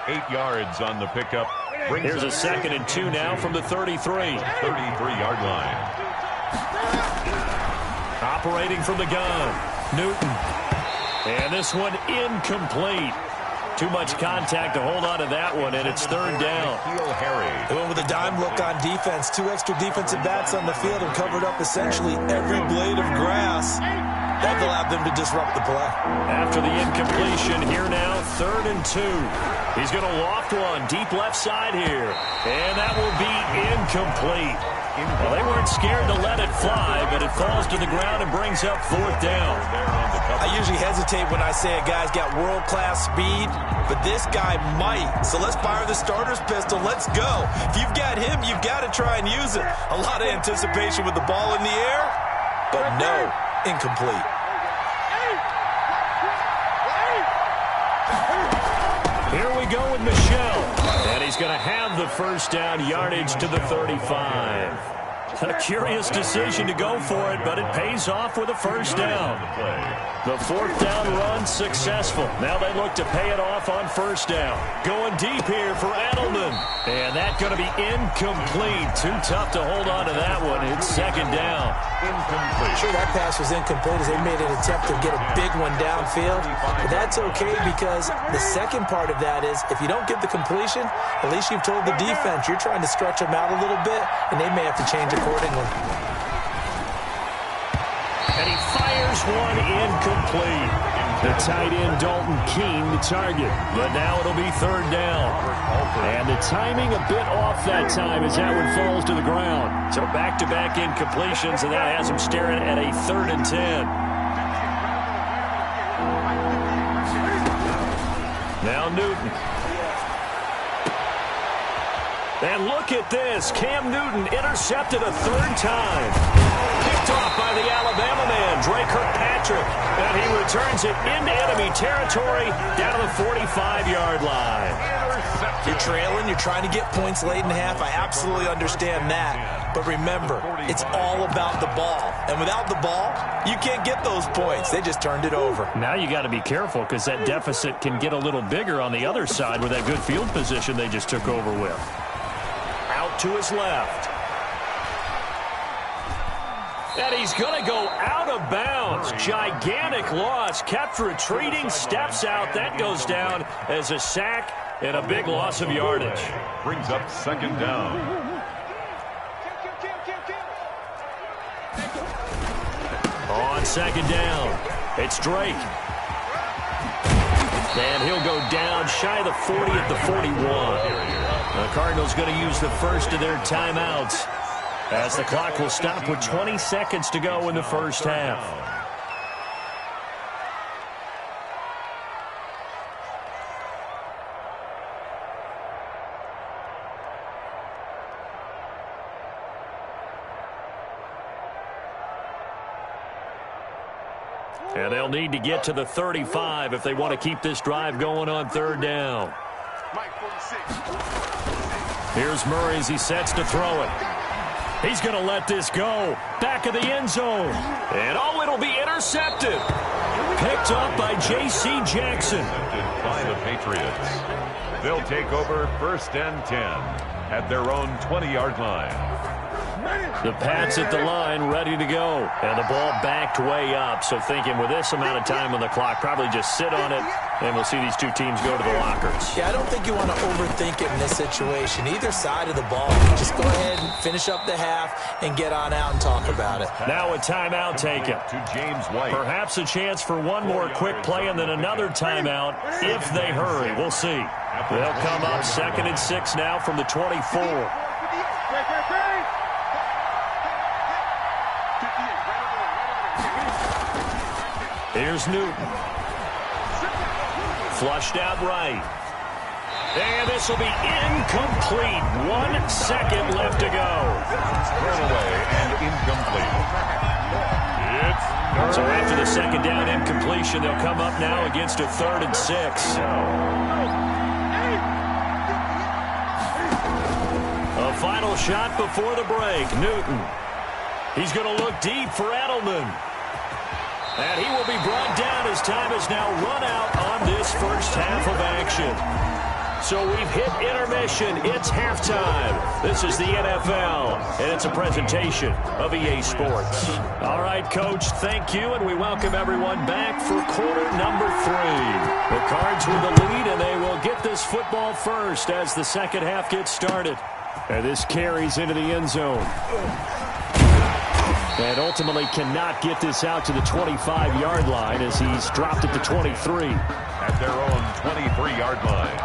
8 yards on the pickup. Here's a 2nd and 2 now from the 33. 33-yard line. Operating from the gun, Newton. And this one incomplete. Too much contact to hold on to that one, and it's 3rd down. They went with a dime look on defense. 2 extra defensive backs on the field and covered up essentially every blade of grass. That allowed them to disrupt the play. After the incompletion, here now, 3rd and 2. He's going to loft one deep left side here. And that will be incomplete. Well, they weren't scared to let it fly, but it falls to the ground and brings up 4th down. I usually hesitate when I say a guy's got world-class speed, but this guy might. So let's fire the starter's pistol. Let's go. If you've got him, you've got to try and use it. A lot of anticipation with the ball in the air, but no, incomplete. Here we go with Michel. And he's going to have the 1st down, yardage to the 35. A curious decision to go for it, but it pays off with a 1st down. The 4th down run successful. Now they look to pay it off on 1st down. Going deep here for Edelman. And that's going to be incomplete. Too tough to hold on to that one. It's 2nd down. Incomplete. Sure, that pass was incomplete as they made an attempt to get a big one downfield. But that's okay, because the second part of that is if you don't get the completion, at least you've told the defense you're trying to stretch them out a little bit, and they may have to change accordingly. And he fires one incomplete. The tight end, Dalton Keene, the target. But now it'll be 3rd down. And the timing a bit off that time as that one falls to the ground. So back-to-back incompletions, and that has him staring at a 3rd and 10. Now Newton. And look at this. Cam Newton intercepted a 3rd time. Picked off by the Alabama man, Dre Kirkpatrick. And he returns it into enemy territory down to the 45-yard line. You're trailing. You're trying to get points late in half. I absolutely understand that. But remember, it's all about the ball. And without the ball, you can't get those points. They just turned it over. Now you got to be careful, because that deficit can get a little bigger on the other side with that good field position they just took over with. Out to his left. And he's going to go out of bounds. Gigantic loss. Kept retreating, steps out. That goes down as a sack and a big loss of yardage. Brings up 2nd down. On 2nd down, it's Drake. And he'll go down shy of the 40 at the 41. The Cardinals going to use the first of their timeouts as the clock will stop with 20 seconds to go in the 1st half. And they'll need to get to the 35 if they want to keep this drive going on 3rd down. Here's Murray as he sets to throw it. He's going to let this go. Back of the end zone. And oh, it'll be intercepted. Picked up by J.C. Jackson. By the Patriots. They'll take over 1st and 10 at their own 20-yard line. The Pats at the line, ready to go. And the ball backed way up. So thinking with this amount of time on the clock, probably just sit on it, and we'll see these two teams go to the lockers. Yeah, I don't think you want to overthink it in this situation. Either side of the ball, just go ahead and finish up the half and get on out and talk about it. Now a timeout taken. To James White. Perhaps a chance for one more quick play and then another timeout if they hurry. We'll see. They'll come up 2nd and 6 now from the 24. Here's Newton. Flushed out right. And this will be incomplete. 1 second left to go. Thrown away and incomplete. So after the second down incompletion, they'll come up now against a 3rd and 6. A final shot before the break. Newton. He's going to look deep for Edelman. And he will be brought down as time is now run out on this first half of action. So we've hit intermission. It's halftime. This is the NFL, and it's a presentation of EA Sports. All right, Coach, thank you, and we welcome everyone back for quarter number 3. The Cards with the lead, and they will get this football first as the second half gets started. And this carries into the end zone. And ultimately cannot get this out to the 25-yard line as he's dropped at the 23. At their own 23-yard line.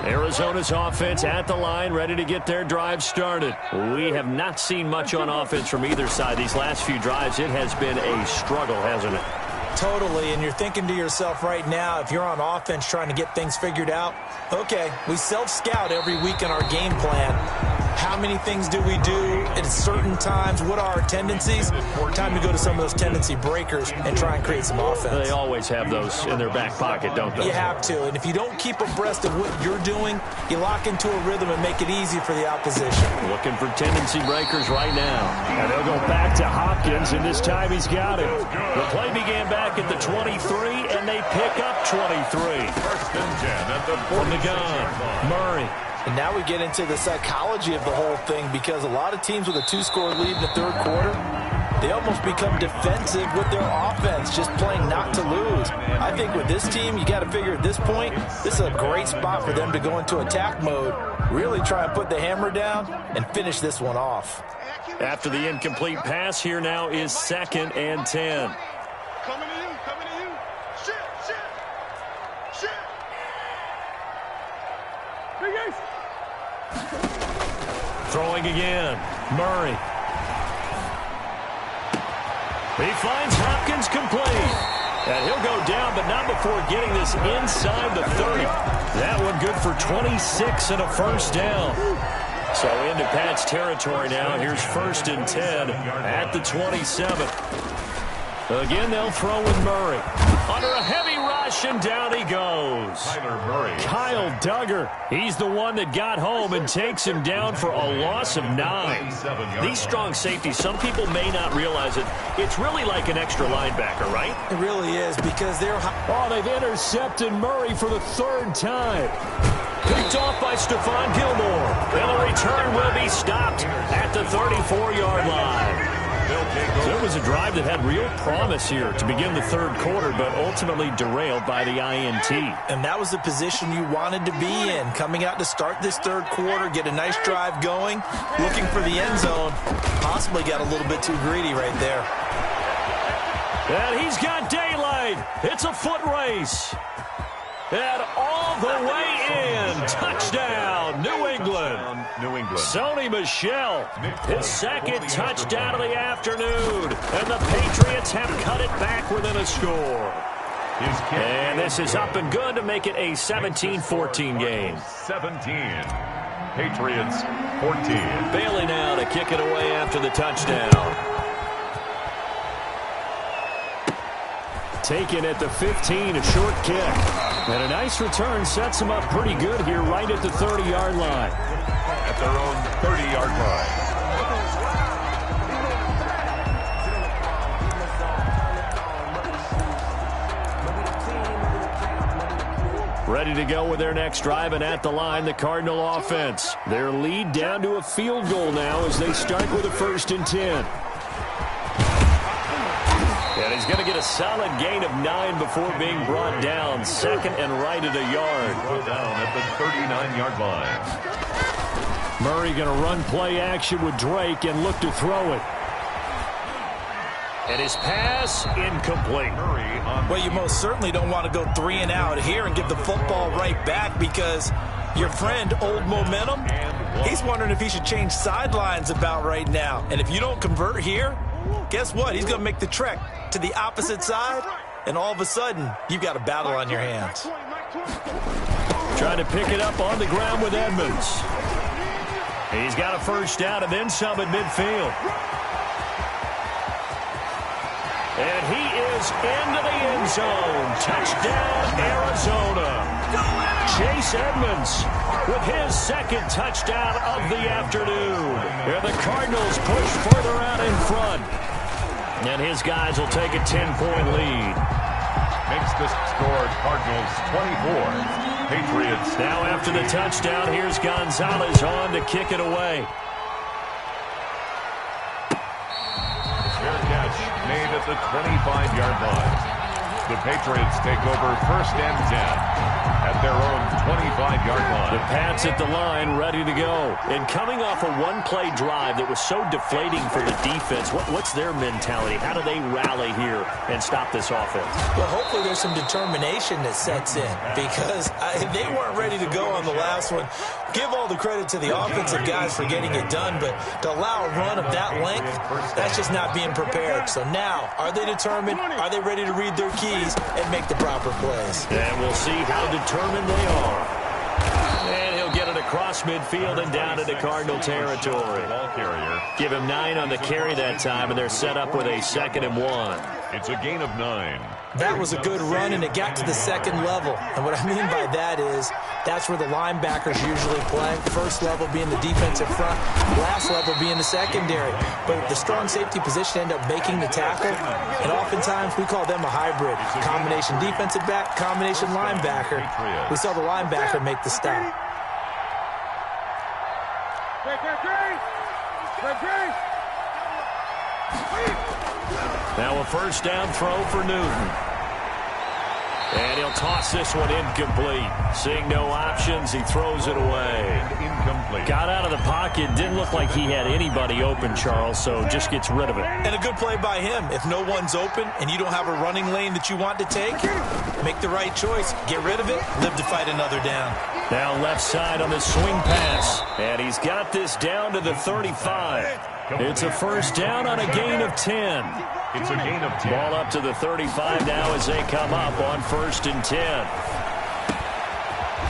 Arizona's offense at the line, ready to get their drive started. We have not seen much on offense from either side. These last few drives, it has been a struggle, hasn't it? Totally, and you're thinking to yourself right now, if you're on offense trying to get things figured out, okay, we self-scout every week in our game plan. How many things do we do at certain times? What are our tendencies? Time to go to some of those tendency breakers and try and create some offense. They always have those in their back pocket, don't they? You have to, and if you don't keep abreast of what you're doing, you lock into a rhythm and make it easy for the opposition. Looking for tendency breakers right now. And they'll go back to Hopkins, and this time he's got him. The play began back at the 23, and they pick up 23. First and 10 at the 40. From the gun, Murray. And now we get into the psychology of the whole thing, because a lot of teams with a 2-score lead in the third quarter, they almost become defensive with their offense, just playing not to lose. I think with this team, you got to figure at this point, this is a great spot for them to go into attack mode, really try and put the hammer down and finish this one off. After the incomplete pass, here now is 2nd and 10. Coming to you, coming to you. Shit. Big Ace. Throwing again, Murray. He finds Hopkins complete. And he'll go down, but not before getting this inside the 30. That one good for 26 and a first down. So into Pat's territory now. Here's 1st and 10 at the 27. Again, they'll throw with Murray. Under a heavy rush, and down he goes. Kyler Murray. Kyle Duggar. He's the one that got home and takes him down for a loss of 9. These strong safeties, some people may not realize it. It's really like an extra linebacker, right? It really is, because they're... Oh, they've intercepted Murray for the 3rd time. Picked off by Stephon Gilmore. And the return will be stopped at the 34-yard line. So it was a drive that had real promise here to begin the third quarter, but ultimately derailed by the INT. And that was the position you wanted to be in, coming out to start this third quarter, get a nice drive going, looking for the end zone. Possibly got a little bit too greedy right there. And he's got daylight. It's a foot race. And all the way in. Touchdown, New England. Sony Michel, his 2nd touchdown of the afternoon. And the Patriots have cut it back within a score. And this is up and good to make it a 17-14 game. 17. Patriots 14. Bailey now to kick it away after the touchdown. Taken at the 15, a short kick. And a nice return sets him up pretty good here right at the 30-yard line. At their own 30-yard line. Ready to go with their next drive, and at the line, the Cardinal offense. Their lead down to a field goal now as they start with a 1st and 10. And he's going to get a solid gain of 9 before being brought down. 2nd and right at a yard. Brought down at the 39-yard line. Murray going to run play action with Drake and look to throw it. And his pass incomplete. Well, you most certainly don't want to go 3 and out here and give the football right back, because your friend, Old Momentum, he's wondering if he should change sidelines about right now. And if you don't convert here, guess what? He's going to make the trek to the opposite side, and all of a sudden, you've got a battle on your hands. Trying to pick it up on the ground with Edmonds. He's got a 1st down and then some at midfield. And he is into the end zone. Touchdown, Arizona. Chase Edmonds with his 2nd touchdown of the afternoon. And the Cardinals push further out in front. And his guys will take a 10-point lead. Makes the score Cardinals 24. Patriots. Now after the touchdown, here's Gonzalez on to kick it away. Fair catch made at the 25-yard line. The Patriots take over 1st and 10 at their own 25-yard line. The Pats at the line, ready to go. And coming off a one-play drive that was so deflating for the defense, what's their mentality? How do they rally here and stop this offense? Well, hopefully there's some determination that sets in, because they weren't ready to go on the last one. Give all the credit to the offensive guys for getting it done, but to allow a run of that length, that's just not being prepared. So now, are they determined? Are they ready to read their keys and make the proper plays? And we'll see how determined they are. And he'll get it across midfield and down into Cardinal territory. Ball carrier. Give him 9 on the carry that time, and they're set up with a 2nd and 1. It's a gain of 9. That was a good run, and it got to the 2nd level. And what I mean by that is that's where the linebackers usually play. 1st level being the defensive front, last level being the secondary. But the strong safety position end up making the tackle, and oftentimes we call them a hybrid. Combination defensive back, combination linebacker. We saw the linebacker make the stop. Now a 1st down throw for Newton. And he'll toss this one incomplete. Seeing no options, he throws it away. Incomplete. Got out of the pocket. Didn't look like he had anybody open, Charles, so just gets rid of it. And a good play by him. If no one's open and you don't have a running lane that you want to take, make the right choice. Get rid of it. Live to fight another down. Now left side on the swing pass. And he's got this down to the 35. It's a 1st down on a gain of 10. It's a gain of 10. Ball up to the 35 now as they come up on 1st and 10.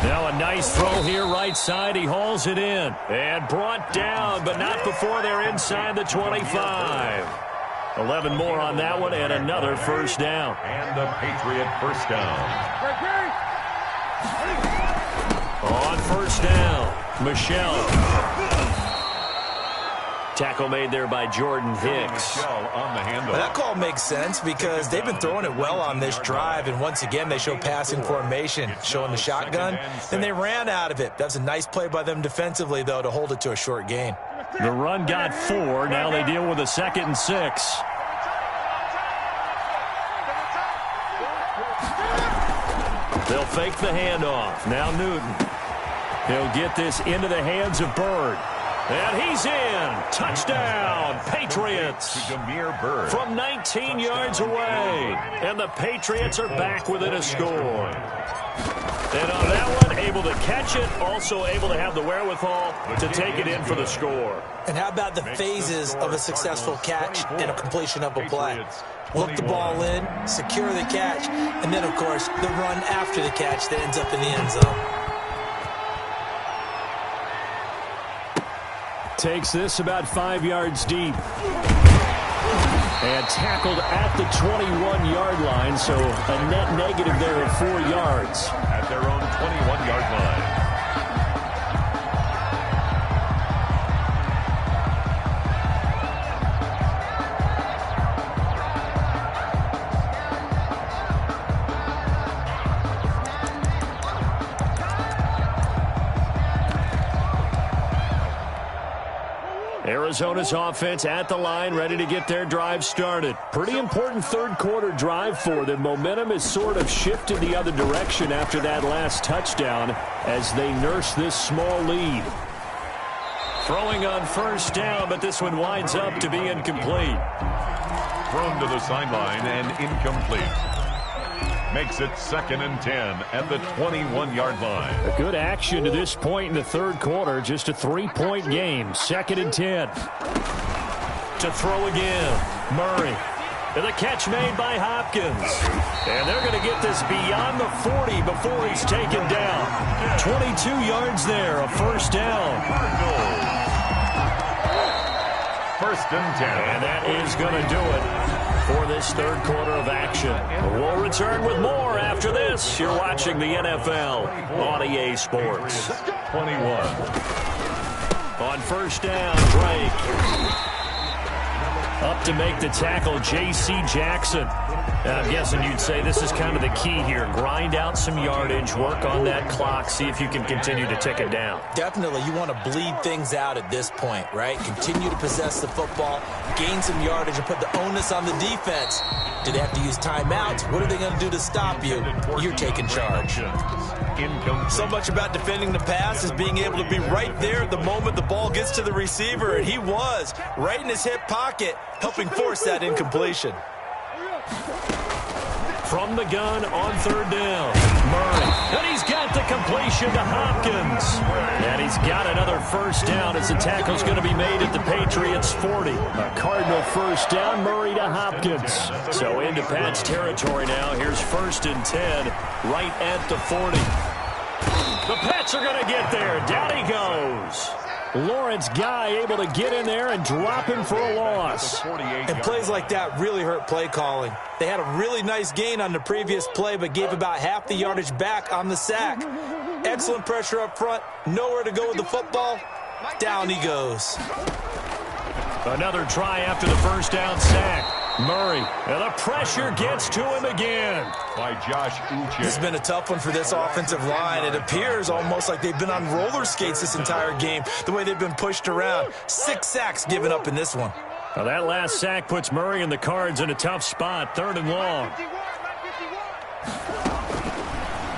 Now a nice throw here right side. He hauls it in. And brought down, but not before they're inside the 25. 11 more on that one, and another 1st down. And the Patriot 1st down. On 1st down, Michelle. Tackle made there by Jordan Hicks. On the handle. Well, that call makes sense because they've been throwing it well on this drive, and once again they show passing formation, showing the shotgun, and they ran out of it. That's a nice play by them defensively, though, to hold it to a short gain. The run got 4. Now they deal with a 2nd and 6. They'll fake the handoff. Now Newton. He'll get this into the hands of Bird. And he's in. Touchdown, Patriots. From 19 yards away. And the Patriots are back within a score. And on that one, able to catch it, also able to have the wherewithal to take it in for the score. And how about the phases of a successful catch and a completion of a play? Look the ball in, secure the catch, and then, of course, the run after the catch that ends up in the end zone. Takes this about 5 yards deep. And tackled at the 21-yard line, so a net negative there of 4 yards. At their own 21-yard line. Arizona's offense at the line, ready to get their drive started. Pretty important third quarter drive for them. Momentum has sort of shifted the other direction after that last touchdown as they nurse this small lead. Throwing on first down, but this one winds up to be incomplete. Thrown to the sideline and incomplete. Makes it 2nd and 10 at the 21-yard line. A good action to this point in the third quarter. Just a 3-point game. 2nd and 10. To throw again. Murray. And the catch made by Hopkins. And they're going to get this beyond the 40 before he's taken down. 22 yards there. A first down. First and 10. And that is going to do it for this third quarter of action. We'll return with more after this. You're watching the NFL on EA Sports. 21. On first down, Drake. Up to make the tackle, J.C. Jackson. I'm guessing you'd say this is kind of the key here. Grind out some yardage, work on that clock, see if you can continue to tick it down. Definitely, you want to bleed things out at this point, right? Continue to possess the football, gain some yardage, and put the onus on the defense. Do they have to use timeouts? What are they going to do to stop you? You're taking charge. So much about defending the pass is being able to be right there the moment the ball gets to the receiver, and he was right in his hip pocket, helping force that incompletion. From the gun on third down, Murray. And he's got the completion to Hopkins. And he's got another first down as the tackle's going to be made at the Patriots' 40. A Cardinal first down, Murray to Hopkins. So into Pat's territory now. Here's 1st and 10 right at the 40. The Pats are going to get there. Down he goes. Lawrence Guy able to get in there and drop him for a loss. And plays like that really hurt play calling. They had a really nice gain on the previous play, but gave about half the yardage back on the sack. Excellent pressure up front. Nowhere to go with the football. Down he goes. Another try after the first down sack. Murray, and the pressure gets to him again. By Josh Uche. This has been a tough one for this offensive line. It appears almost like they've been on roller skates this entire game, the way they've been pushed around. 6 sacks given up in this one. Now that last sack puts Murray and the Cards in a tough spot, 3rd and long.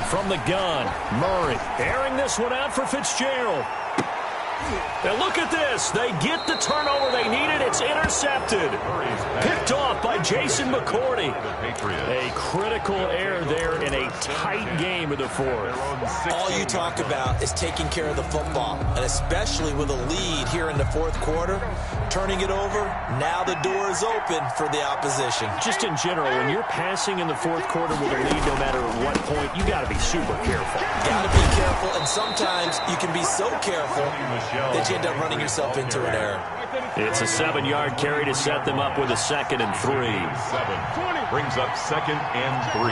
From the gun, Murray airing this one out for Fitzgerald. Now look at this. They get the turnover they needed. It's intercepted. Picked off by Jason McCourty. A critical error there in a tight game of the fourth. All you talk about is taking care of the football, and especially with a lead here in the fourth quarter, turning it over, now the door is open for the opposition. Just in general, when you're passing in the fourth quarter with a lead, no matter at what point, you got to be super careful. Got to be careful, and sometimes you can be so careful that you end up running yourself into an error. It's a 7-yard carry to set them up with a 2nd and 3. 7 brings up 2nd and 3.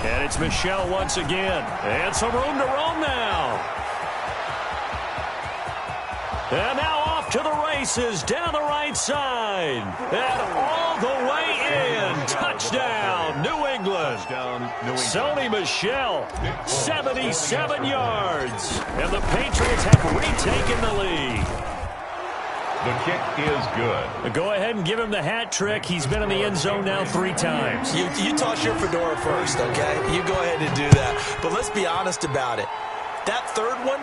And it's Michel once again. And some room to roam now. And now off to the races down the right side. And all the way in. Touchdown, New England. Sony Michel, 77 yards. And the Patriots have retaken the lead. The kick is good. Go ahead and give him the hat trick. He's been in the end zone now 3 times. You toss your fedora first, okay? You go ahead and do that. But let's be honest about it. That third one,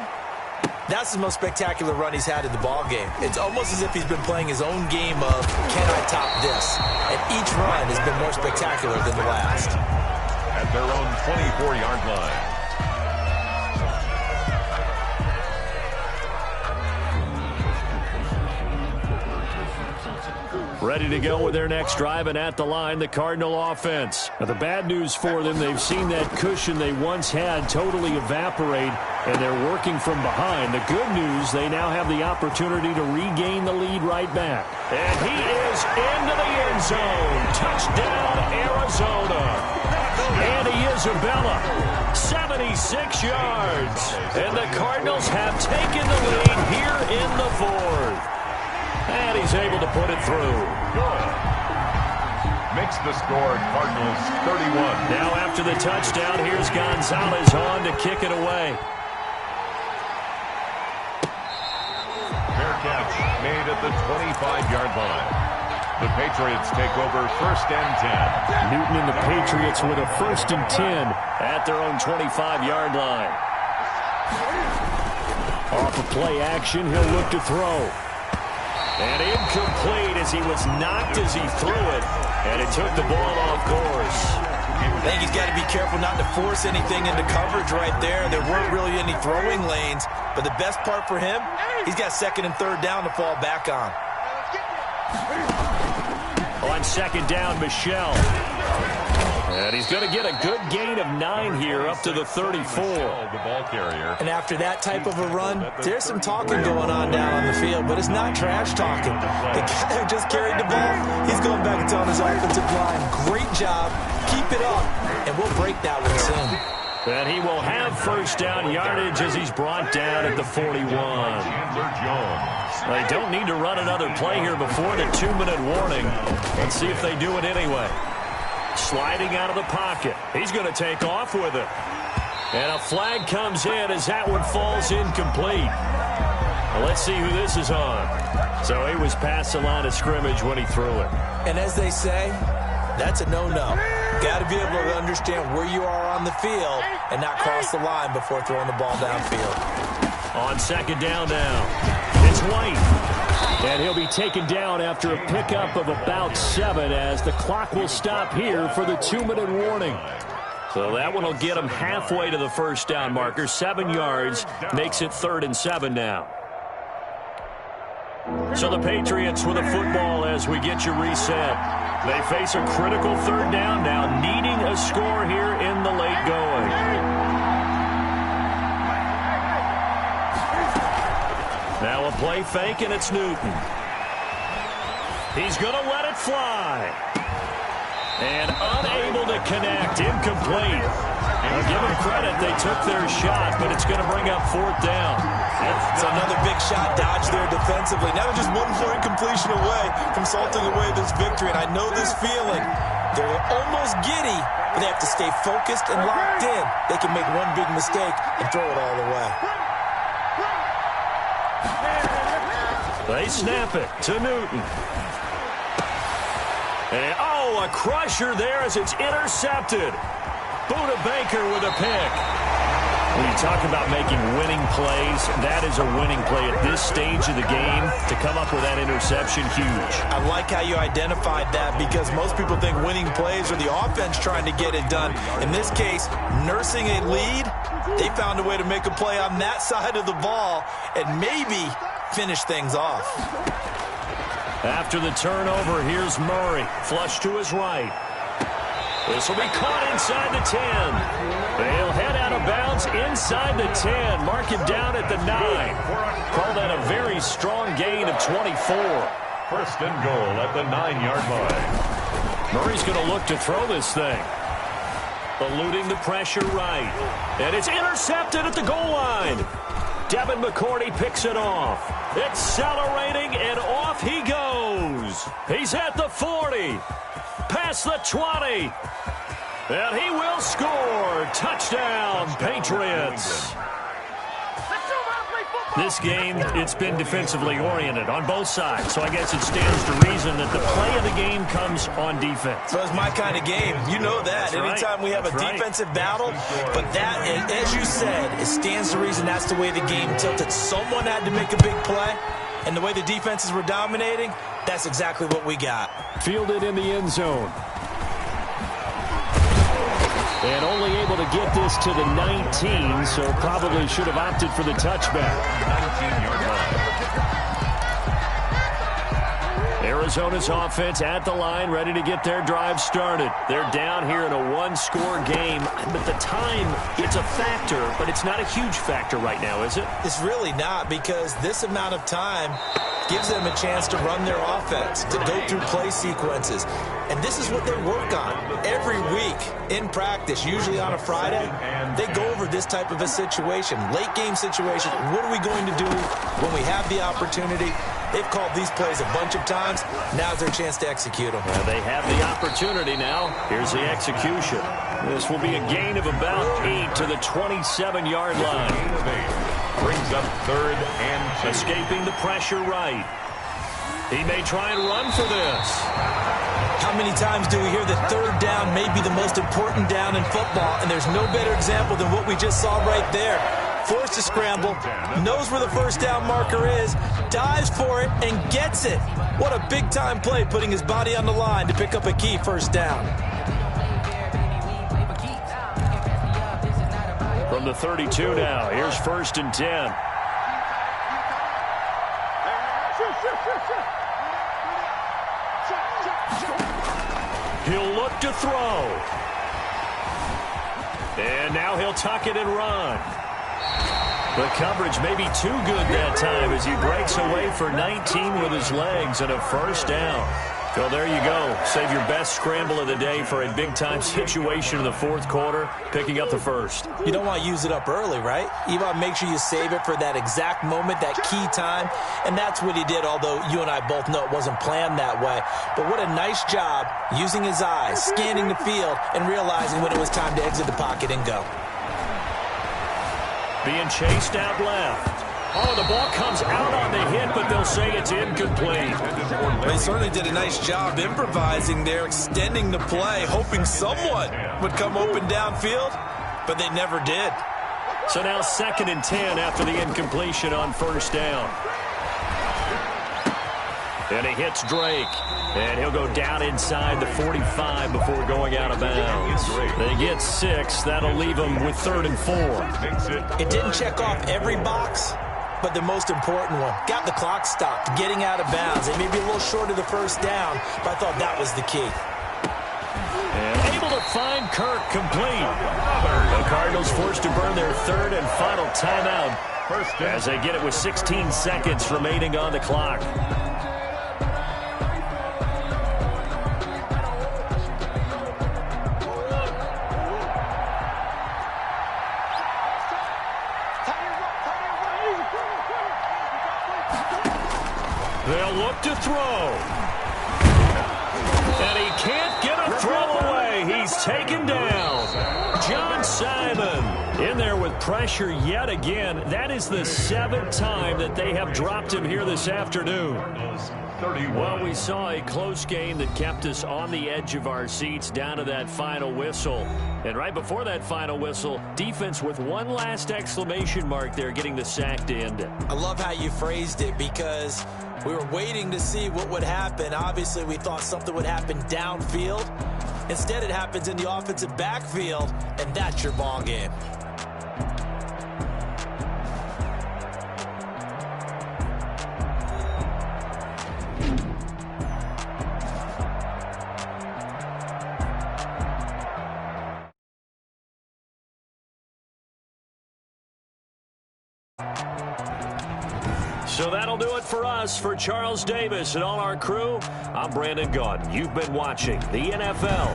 that's the most spectacular run he's had in the ball game. It's almost as if he's been playing his own game of, can I top this? And each run has been more spectacular than the last. At their own 24-yard line. Ready to go with their next drive, and at the line, the Cardinal offense. Now, the bad news for them, they've seen that cushion they once had totally evaporate, and they're working from behind. The good news, they now have the opportunity to regain the lead right back. And he is into the end zone. Touchdown, Arizona. Andy Isabella, 76 yards. And the Cardinals have taken the lead here in the fourth. And he's able to put it through. Good. Makes the score Cardinals 31. Now after the touchdown, here's Gonzalez on to kick it away. made at the 25-yard line. The Patriots take over 1st and 10. Newton and the Patriots with a 1st and 10 at their own 25-yard line. Off of play action, he'll look to throw. And incomplete as he was knocked as he threw it. And it took the ball off course. I think he's got to be careful not to force anything into coverage right there. There weren't really any throwing lanes. But the best part for him, he's got 2nd and 3rd down to fall back on. On 2nd down, Michel. And he's going to get a good gain of 9 here up to the 34. The ball carrier. And after that type of a run, there's some talking going on down on the field, but it's not trash talking. The guy who just carried the ball, he's going back and telling his offensive line, great job, keep it up, and we'll break that one soon. And he will have 1st down yardage as he's brought down at the 41. They don't need to run another play here before the 2-minute warning. Let's see if they do it anyway. Sliding out of the pocket. He's going to take off with it. And a flag comes in as that one falls incomplete. Well, let's see who this is on. So he was past the line of scrimmage when he threw it. And as they say, that's a no-no. Got to be able to understand where you are on the field and not cross the line before throwing the ball downfield. On 2nd down now, it's White. And he'll be taken down after a pickup of about 7 as the clock will stop here for the 2-minute warning. So that one will get him halfway to the 1st down marker. 7 yards makes it 3rd and 7 now. So the Patriots with a football as we get you reset. They face a critical 3rd down now, needing a score here in the late going. Now a play fake, and it's Newton. He's going to let it fly. And unable to connect, incomplete. Now give them credit, they took their shot, but it's going to bring up 4th down. It's another big shot dodged there defensively. Now they're just 1 more incompletion away from salting away this victory. And I know this feeling. They're almost giddy, but they have to stay focused and locked in. They can make one big mistake and throw it all away. They snap it to Newton. And, a crusher there as it's intercepted. Buda Baker with a pick. When you talk about making winning plays, that is a winning play at this stage of the game. To come up with that interception, huge. I like how you identified that because most people think winning plays are the offense trying to get it done. In this case, nursing a lead, they found a way to make a play on that side of the ball and maybe finish things off. After the turnover, here's Murray. Flush to his right. This will be caught inside the 10. They'll head out of bounds inside the 10. Mark him down at the 9. Call that a very strong gain of 24. 1st and goal at the 9-yard line. Murray's going to look to throw this thing. Eluding the pressure right. And it's intercepted at the goal line. Devin McCourty picks it off. Accelerating, and off he goes. He's at the 40. Past the 20. And he will score. Touchdown, Patriots. This game, it's been defensively oriented on both sides, so I guess it stands to reason that the play of the game comes on defense. So it's my kind of game. You know that. Anytime we have a defensive battle, but that, as you said, it stands to reason that's the way the game tilted. Someone had to make a big play, and the way the defenses were dominating, that's exactly what we got. Fielded in the end zone. And only able to get this to the 19, so probably should have opted for the touchback. 19-yard line. Arizona's offense at the line, ready to get their drive started. They're down here in a one-score game, but the time, it's a factor, but it's not a huge factor right now, is it? It's really not, because this amount of time gives them a chance to run their offense, to go through play sequences. And this is what they work on every week in practice, usually on a Friday. They go over this type of a situation, late game situation. What are we going to do when we have the opportunity? They've called these plays a bunch of times. Now's their chance to execute them. Well, they have the opportunity now. Here's the execution. This will be a gain of about 8 to the 27-yard line. Brings up 3rd and 2. Escaping the pressure right. He may try and run for this. How many times do we hear that third down may be the most important down in football, and there's no better example than what we just saw right there. Forced to scramble, knows where the first down marker is, dives for it, and gets it. What a big-time play, putting his body on the line to pick up a key first down. From the 32 now, here's 1st and 10. He'll look to throw. And now he'll tuck it and run. The coverage may be too good that time as he breaks away for 19 with his legs and a first down. Well, there you go. Save your best scramble of the day for a big-time situation in the fourth quarter, picking up the first. You don't want to use it up early, right? You want to make sure you save it for that exact moment, that key time, and that's what he did, although you and I both know it wasn't planned that way. But what a nice job using his eyes, scanning the field, and realizing when it was time to exit the pocket and go. Being chased out left. Oh, the ball comes out on the hit, but they'll say it's incomplete. They certainly did a nice job improvising there, extending the play, hoping someone would come open downfield, but they never did. So now 2nd and 10 after the incompletion on first down. And he hits Drake. And he'll go down inside the 45 before going out of bounds. They get 6. That'll leave them with 3rd and 4. It didn't check off every box, but the most important one. Got the clock stopped, getting out of bounds. It may be a little short of the first down, but I thought that was the key. And able to find Kirk complete. The Cardinals forced to burn their 3rd and final timeout as they get it with 16 seconds remaining on the clock. They'll look to throw. And he can't get a throw away. He's taken down. John Simon in there with pressure yet again. That is the 7th time that they have dropped him here this afternoon. Well, we saw a close game that kept us on the edge of our seats down to that final whistle. And right before that final whistle, defense with one last exclamation mark there, getting the sack to end it. I love how you phrased it because we were waiting to see what would happen. Obviously, we thought something would happen downfield. Instead, it happens in the offensive backfield, and that's your ball game. So that'll do it for us. For Charles Davis and all our crew, I'm Brandon Gaudin. You've been watching the NFL.